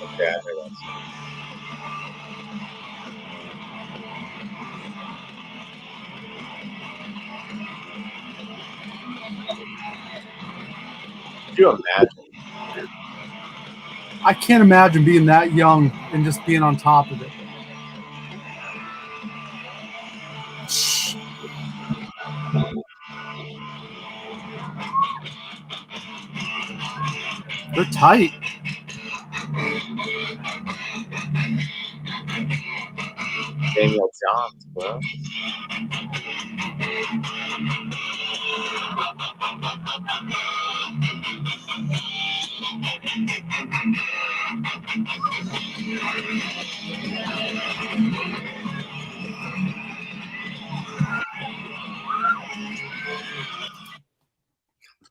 Okay, I hear that song. Could you imagine? I can't imagine being that young and just being on top of it. They're tight. Daniel Johns, bro.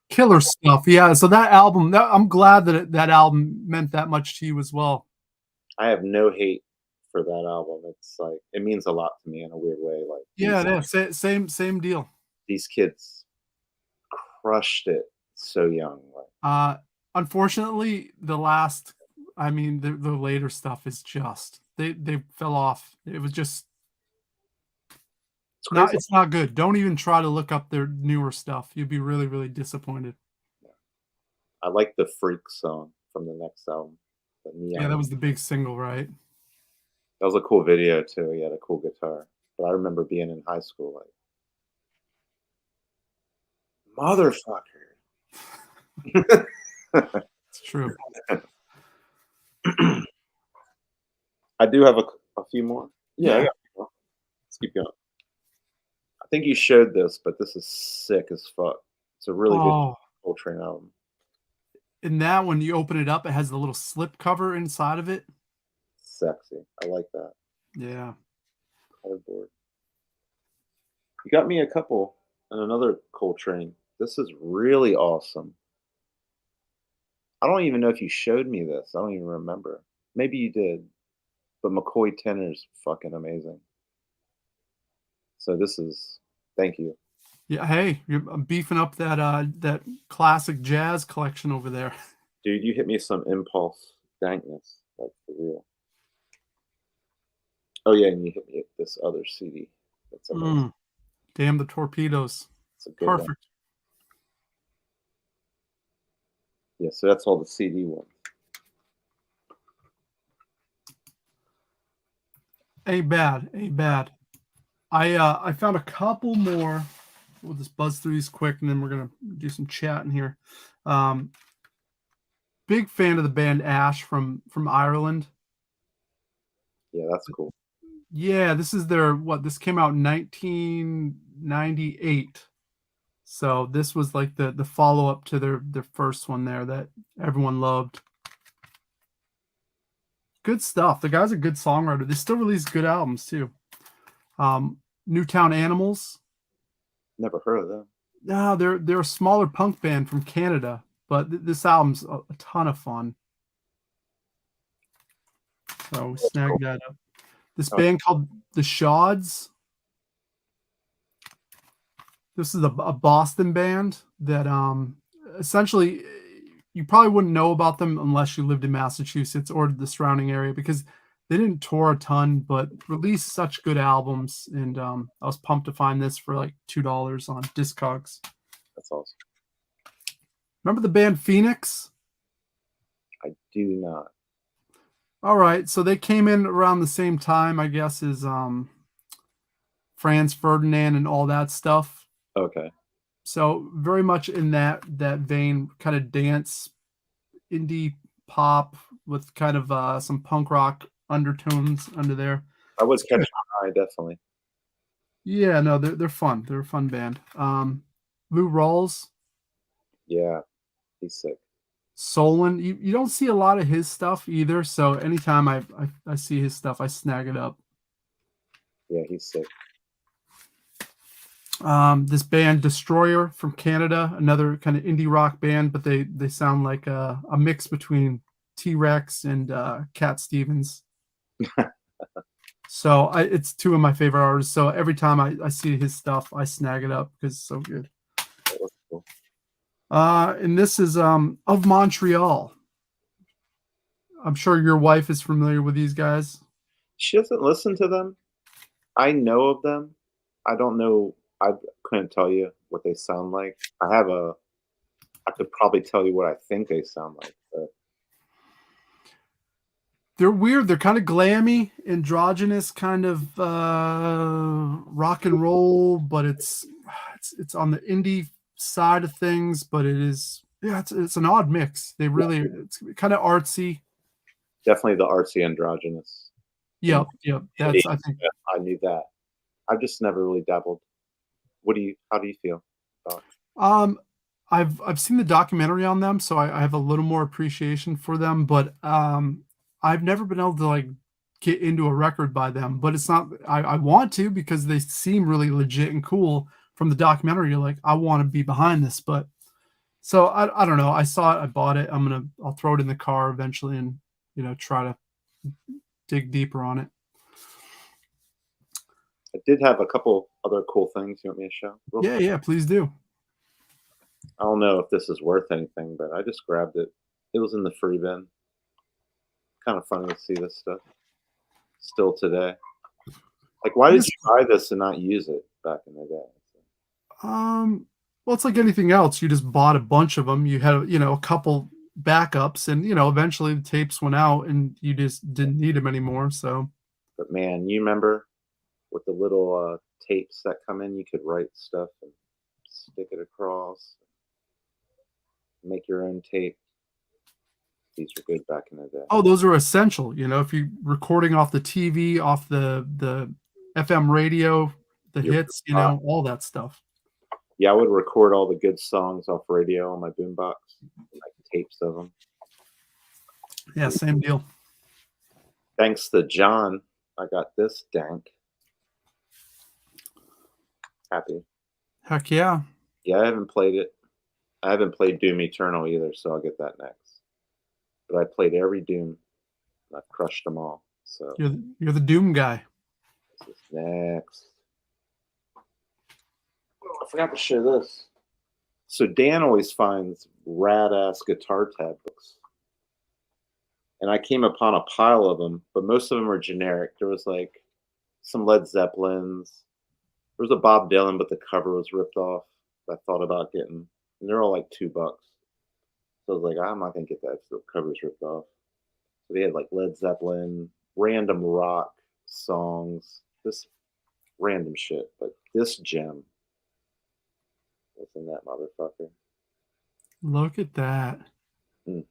Killer stuff. Yeah. So that album, I'm glad that that album meant that much to you as well. I have no hate for that album. It's like it means a lot to me in a weird way. Like Yeah, same deal. these kids crushed it so young. Like, Unfortunately, the later stuff is just they fell off. It was just it's crazy. it's not good. Don't even try to look up their newer stuff. You'd be really, really disappointed. I like the Freak song from the next album. The Neon. Yeah, that was the big single, right? That was a cool video too. He had a cool guitar. But I remember being in high school like, motherfucker. It's true. I do have a few more. Yeah, I got a few more. Let's keep going. I think you showed this, but this is sick as fuck. It's a really good Coltrane album. In that one, you open it up, it has the little slip cover inside of it. Sexy. I like that. Yeah. Cardboard. You got me a couple and another Coltrane. This is really awesome. I don't even know if you showed me this. I don't even remember. Maybe you did. But McCoy Tenor's fucking amazing. So this is thank you. Yeah, hey, you're beefing up that classic jazz collection over there. Dude, you hit me some Impulse dankness, like for real. Oh yeah, and you hit me with this other CD. That's amazing. Damn the Torpedoes. It's a good Perfect. one. Yeah, so that's all the CD ones. Ain't bad. I found a couple more. We'll just buzz through these quick, and then we're gonna do some chatting here. Big fan of the band Ash from Ireland. Yeah, that's cool. Yeah, this is their what? This came out in 1998. So this was like the follow up to their first one there that everyone loved. Good stuff. The guy's a good songwriter. They still release good albums too. Newtown Animals. Never heard of them. No, they're a smaller punk band from Canada, but this album's a ton of fun. So we snagged that up. This band called the Shods. This is a Boston band that essentially you probably wouldn't know about them unless you lived in Massachusetts or the surrounding area because they didn't tour a ton, but released such good albums. And I was pumped to find this for like $2 on Discogs. That's awesome. Remember the band Phoenix? I do not. All right, so they came in around the same time, I guess, as Franz Ferdinand and all that stuff. Okay. So very much in that vein, kind of dance, indie pop with kind of some punk rock undertones under there. I was catching my eye, definitely. Yeah, no, they're fun. They're a fun band. Lou Rawls, Yeah, he's sick. Solon. You don't see a lot of his stuff either. So anytime I see his stuff, I snag it up. Yeah, he's sick. This band Destroyer from Canada, another kind of indie rock band, but they sound like a mix between T-Rex and Cat Stevens. So it's two of my favorite artists. So every time I see his stuff, I snag it up because it's so good. That's cool. And this is of Montreal. I'm sure your wife is familiar with these guys. She doesn't listen to them. I know of them. I don't know. I couldn't tell you what they sound like. I could probably tell you what I think they sound like. But They're weird. They're kind of glammy, androgynous, kind of rock and roll, but it's on the indie side of things. But it's an odd mix. It's kind of artsy. definitely the artsy androgynous. Yep. That's I think. Yeah, I knew that. I've just never really dabbled. How do you feel about it? I've seen the documentary on them, so I have a little more appreciation for them. But I've never been able to like get into a record by them. But it's not. I want to because they seem really legit and cool from the documentary. You're like, I want to be behind this. But so I don't know. I saw it. I bought it. I'll throw it in the car eventually and try to dig deeper on it. I did have a couple other cool things you want me to show? Yeah, please do. I don't know if this is worth anything, but I just grabbed it. It was in the free bin. Kind of funny to see this stuff still today. Like, why did you buy this and not use it back in the day? Well, it's like anything else. You just bought a bunch of them. You had a couple backups, and eventually the tapes went out, and you just didn't need them anymore. So, But man, you remember with the little tapes that come in, you could write stuff and stick it across, make your own tape. These were good back in the day. oh, those are essential. If you're recording off the TV, off the FM radio, the hits, all that stuff. Yeah, I would record all the good songs off radio on my boombox, like tapes of them. Yeah, same deal. Thanks to John, I got this dank. Happy. Heck yeah. Yeah, I haven't played it. I haven't played Doom Eternal either, so I'll get that next. But I played every Doom. And I've crushed them all. So You're the Doom guy. this is next. Oh, I forgot to share this. So Dan always finds rad-ass guitar tab books. And I came upon a pile of them, but most of them are generic. There was like some Led Zeppelins. There was a Bob Dylan, but the cover was ripped off. I thought about getting, and they're all like $2. So I was like, I'm not gonna get that if the cover's ripped off. So they had like Led Zeppelin, random rock songs, this random shit. But this gem was in that motherfucker. Look at that. So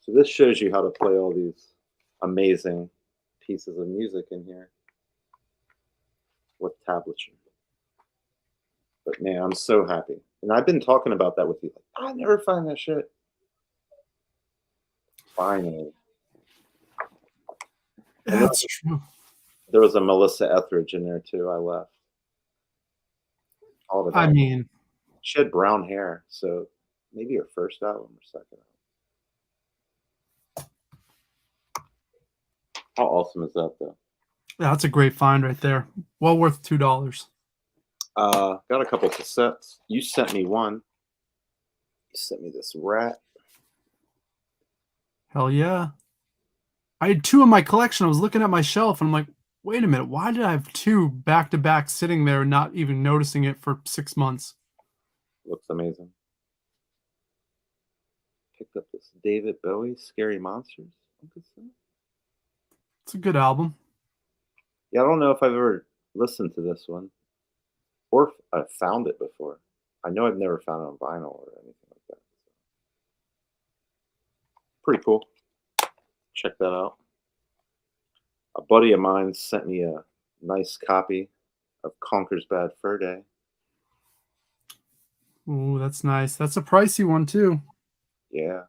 this shows you how to play all these amazing pieces of music in here with tablature. But man, I'm so happy. And I've been talking about that with you. Like, I never find that shit. Finally. And That's true. there was a Melissa Etheridge in there too. I left. All the I time. mean, She had brown hair, so maybe her first album or second album. How awesome is that, though? that's a great find right there. Well worth $2. Got a couple cassettes. You sent me one. You sent me this Rat. Hell yeah. I had 2 in my collection. I was looking at my shelf and I'm like, wait a minute, why did I have 2 back to back sitting there and not even noticing it for 6 months? Looks amazing. Picked up this David Bowie, Scary Monsters. It's a good album. Yeah, I don't know if I've ever listened to this one or if I found it before. I know I've never found it on vinyl or anything like that. Pretty cool. Check that out. A buddy of mine sent me a nice copy of Conker's Bad Fur Day. Ooh, that's nice. That's a pricey one too. Yeah.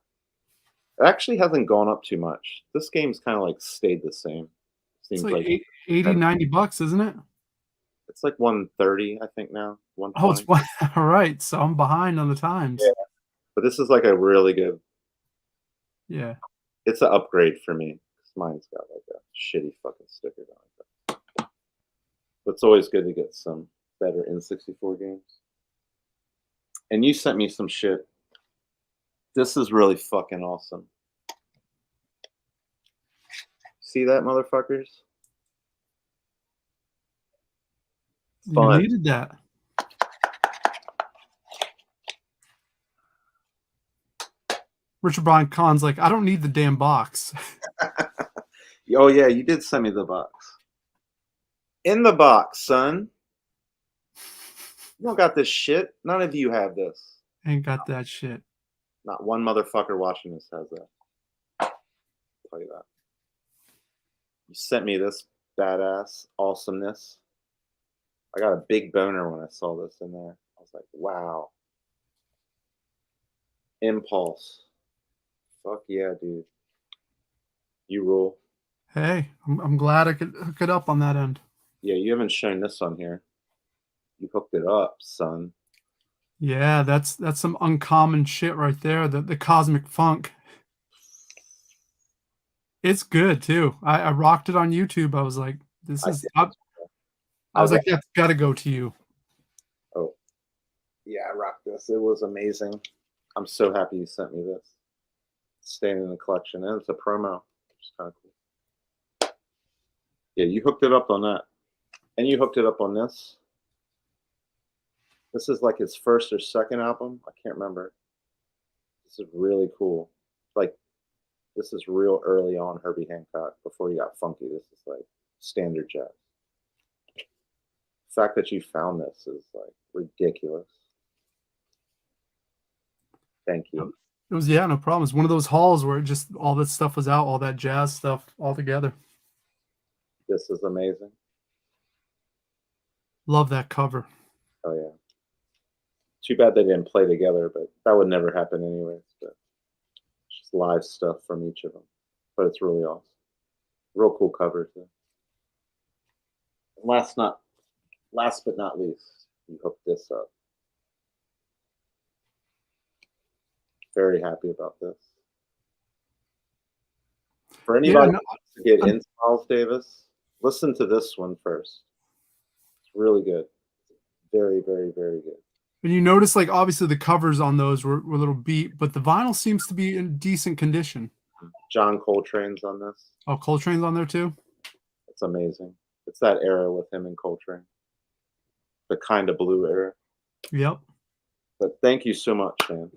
It actually hasn't gone up too much. This game's kind of like stayed the same. It's Seems like like 80, $90, isn't it? it's like 130, I think now. Oh, it's 120. one. All right. So I'm behind on the times. Yeah. But this is like a really good. Yeah. It's an upgrade for me. 'Cause mine's got like a shitty fucking sticker on it. But it's always good to get some better N64 games. And you sent me some shit. This is really fucking awesome. See that, motherfuckers? You Fun. needed that. Richard Brian Kahn's like, I don't need the damn box. Oh yeah, you did send me the box. In the box, son. You don't got this shit. None of you have this. Ain't got that shit. Not one motherfucker watching this has that. I'll tell you that. You sent me this badass awesomeness. I got a big boner when I saw this in there. I was like, wow. Impulse. Fuck yeah, dude. You rule. Hey, I'm glad I could hook it up on that end. Yeah, you haven't shown this on here. You hooked it up, son. Yeah, that's some uncommon shit right there. The Cosmic Funk. It's good too. I rocked it on YouTube. I was like, this is. I was like, that's got to go to you. Oh, yeah, I rocked this. It was amazing. I'm so happy you sent me this. It's staying in the collection, and it's a promo, which is kind of cool. Yeah, you hooked it up on that, and you hooked it up on this. This is like his first or second album. I can't remember. This is really cool. Like, this is real early on Herbie Hancock before he got funky. This is like standard jazz. The fact that you found this is like ridiculous. Thank you. It was, yeah, no problem. It's one of those halls where just all that stuff was out, all that jazz stuff all together. This is amazing. Love that cover. Oh yeah. Too bad they didn't play together, but that would never happen anyways. But it's just live stuff from each of them. But it's really awesome. Real cool cover too. Last but not least, you hooked this up. Very happy about this. For anybody who wants to get into Miles Davis, listen to this one first. It's really good. Very, very, very good. And you notice, like, obviously the covers on those were a little beat, but the vinyl seems to be in decent condition. John Coltrane's on this. Oh, Coltrane's on there too? It's amazing. It's that era with him and Coltrane. The Kind of Blue era. Yep. But thank you so much, man.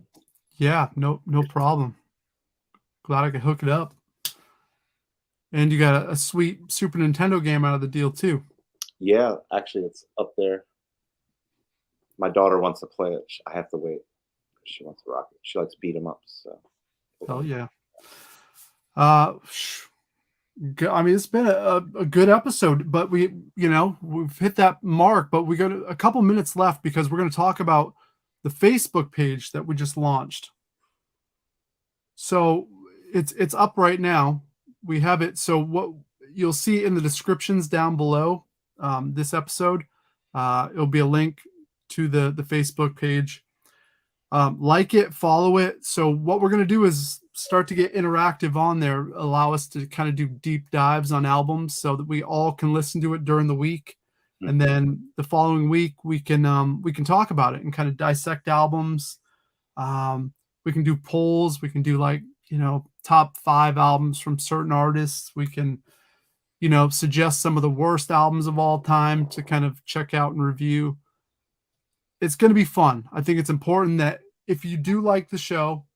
Yeah, no problem. Glad I could hook it up. And you got a sweet Super Nintendo game out of the deal too. Yeah, actually, it's up there. My daughter wants to play it. I have to wait. She wants to rock it. She likes beat 'em ups. So. Hell yeah. I mean, it's been a good episode, but we've hit that mark, but we got a couple minutes left because we're going to talk about the Facebook page that we just launched. So it's up right now. We have it. So what you'll see in the descriptions down below this episode, it'll be a link to the Facebook page. Like it, follow it. So what we're going to do is start to get interactive on there, allow us to kind of do deep dives on albums so that we all can listen to it during the week. And then the following week we can talk about it and kind of dissect albums. We can do polls. We can do top 5 albums from certain artists. We can, suggest some of the worst albums of all time to kind of check out and review. It's going to be fun. I think it's important that if you do like the show,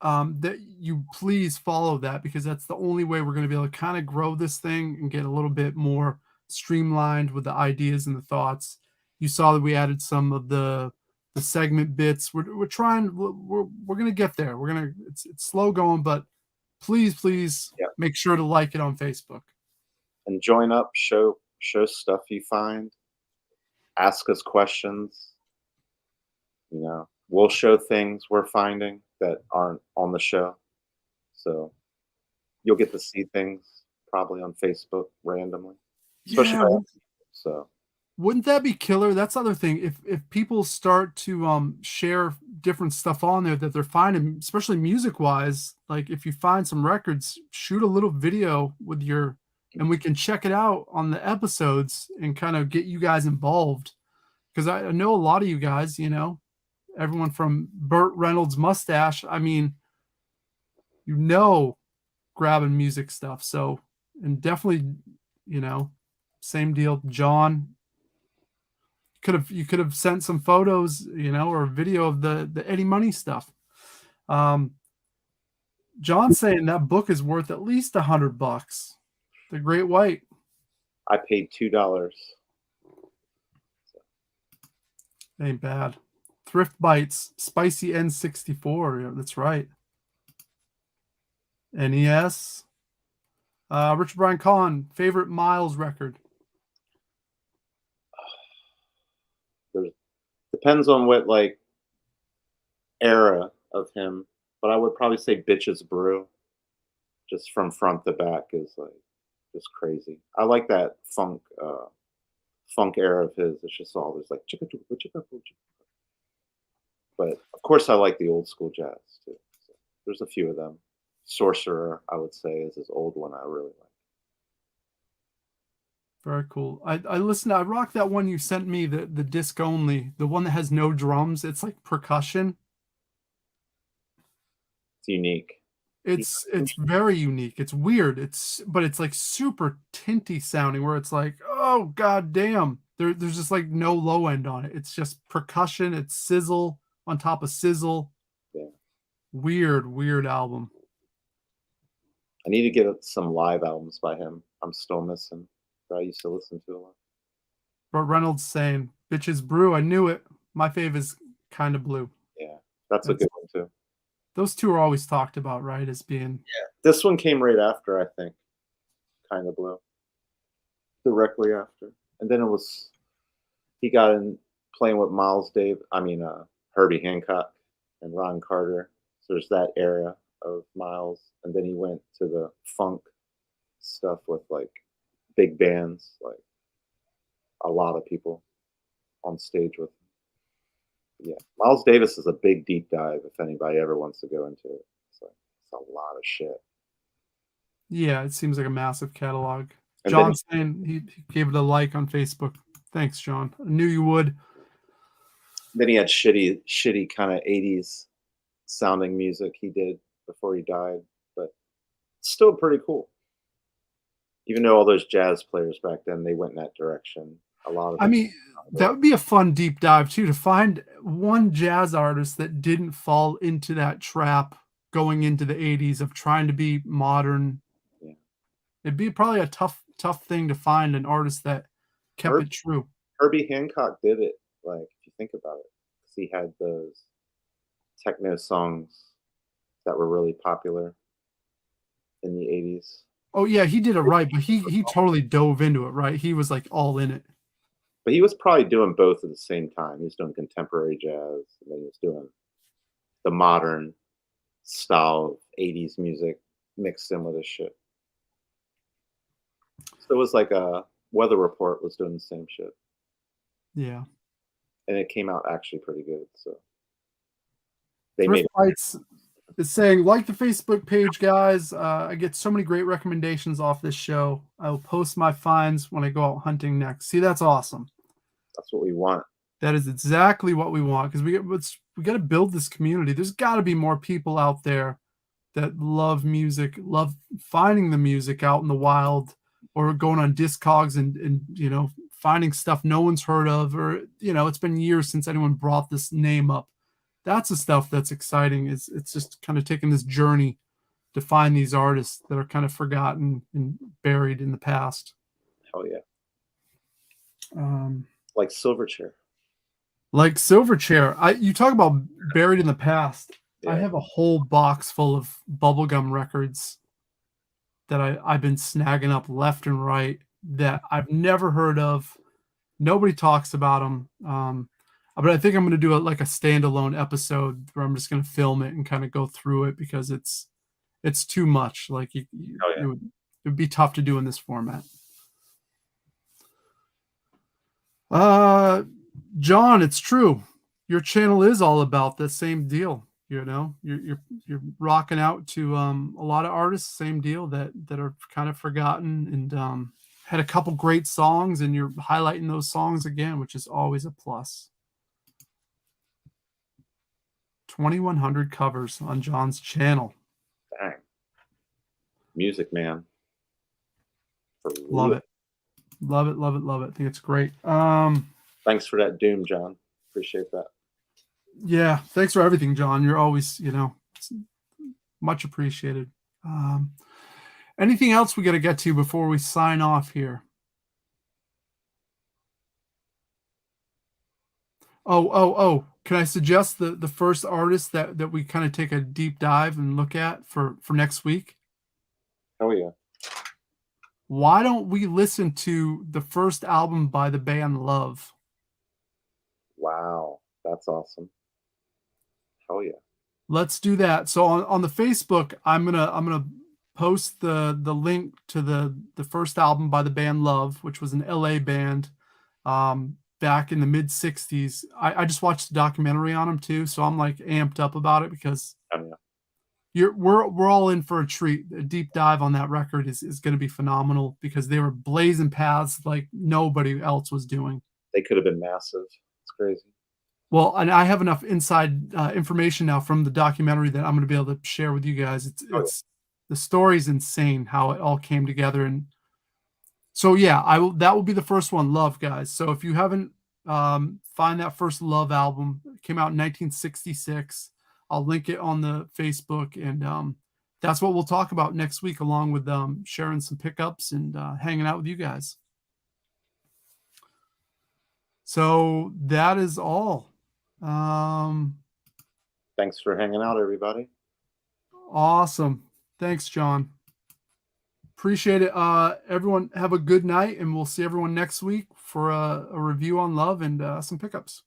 that you please follow that, because that's the only way we're going to be able to kind of grow this thing and get a little bit more streamlined with the ideas and the thoughts. You saw that we added some of the segment bits. We're going to get there. It's slow going, but please make sure to like it on Facebook and join up. Show stuff you find. Ask us questions. We'll show things we're finding that aren't on the show. So you'll get to see things probably on Facebook randomly. Especially so. Wouldn't that be killer? That's the other thing. If people start to share different stuff on there that they're finding, especially music wise, like if you find some records, shoot a little video and we can check it out on the episodes and kind of get you guys involved. Because I know a lot of you guys, everyone from Burt Reynolds' Mustache, I mean, grabbing music stuff. So, and definitely, same deal. John, you could have sent some photos, or a video of the Eddie Money stuff. John's saying that book is worth at least $100. The Great White. I paid $2. Ain't bad. Thrift Bites, Spicy N64. Yeah, that's right. NES. Richard Brian Kahn, favorite Miles record. Depends on what era of him, but I would probably say Bitches Brew. Just from front to back is just crazy. I like that funk era of his. It's just always like chicka chicka chicka chicka. But of course, I like the old school jazz too. So there's a few of them. Sorcerer, I would say, is his old one I really like. Very cool. I listened. I rock that one you sent me, the disc only, the one that has no drums. It's like percussion. It's unique. It's very unique. It's weird. But it's like super tinty sounding, where it's like, oh god damn. There's just like no low end on it. It's just percussion. It's sizzle on top of sizzle. Yeah. Weird album. I need to get some live albums by him. I'm still missing. That I used to listen to a lot. Burt Reynolds saying, Bitches Brew, I knew it. My fave is Kinda Blue. Yeah, that's a good one too. Those two are always talked about, right? As being. Yeah. This one came right after, I think. Kinda Blue. Directly after. And then he got in playing with Herbie Hancock and Ron Carter. So there's that era of Miles. And then he went to the funk stuff with big bands, like a lot of people on stage with him. Yeah, Miles Davis is a big deep dive if anybody ever wants to go into it. It's a lot of shit. Yeah, it seems like a massive catalog. And John saying he gave it a like on Facebook. Thanks, John. I knew you would. Then he had shitty kind of 80s sounding music he did before he died, but still pretty cool. Even though all those jazz players back then, they went in that direction. A lot of them. I mean, that would be a fun deep dive too, to find one jazz artist that didn't fall into that trap going into the 80s of trying to be modern. Yeah. It'd be probably a tough thing to find an artist that kept it true. Herbie Hancock did it, if you think about it, because he had those techno songs that were really popular in the 80s. Oh yeah, he did it right, but he totally dove into it, right? He was like all in it. But he was probably doing both at the same time. He was doing contemporary jazz, and then he was doing the modern style of 80s music mixed in with his shit. So it was like a Weather Report was doing the same shit, Yeah. and it came out actually pretty good. So they Thrift made Fights is saying, like the Facebook page, guys. I get so many great recommendations off this show. I will post my finds when I go out hunting next. See, that's awesome. that's what we want. That is exactly what we want because we got to build this community. There's got to be more people out there that love music, love finding the music out in the wild, or going on Discogs and finding stuff no one's heard of, or it's been years since anyone brought this name up. That's the stuff that's exciting. It's just kind of taking this journey to find these artists that are kind of forgotten and buried in the past. Hell yeah. Um, Like Silverchair. like Silverchair. You talk about buried in the past. I Yeah. have a whole box full of bubblegum records that I've been snagging up left and right that I've never heard of. Nobody talks about them. But I think I'm going to do like a standalone episode where I'm just going to film it and kind of go through it because it's too much. Like Oh, yeah. it would be tough to do in this format. John, it's true. Your channel is all about the same deal. You're rocking out to a lot of artists, same deal that are kind of forgotten and had a couple great songs, and you're highlighting those songs again, which is always a plus. 2,100 covers on John's channel. Dang. Music man. For Love real. it. Love it, love it, love it. I think it's great. Thanks for that doom, John. Appreciate that. Yeah, thanks for everything, John. You're always, much appreciated. Anything else we got to get to before we sign off here? Oh. Can I suggest the first artist that we kind of take a deep dive and look at for next week? Oh yeah. Why don't we listen to the first album by the band Love? Wow. That's awesome. Hell yeah. Let's do that. So on the Facebook, I'm gonna post the link to the first album by the band Love, which was an LA band back in the mid 60s. I just watched the documentary on them too, so I'm like amped up about it because Oh, yeah. we're all in for a treat. A deep dive on that record is going to be phenomenal because they were blazing paths like nobody else was doing. They could have been massive. It's crazy. Well, and I have enough inside information now from the documentary that I'm going to be able to share with you guys. It's the story's insane how it all came together, and so yeah, that will be the first one, Love, guys. So if you haven't find that first Love album, it came out in 1966. I'll link it on the Facebook, and that's what we'll talk about next week, along with sharing some pickups and hanging out with you guys. So that is all. Thanks for hanging out, everybody. Awesome. Thanks, John. Appreciate it. Everyone have a good night, and we'll see everyone next week for a review on Love and some pickups.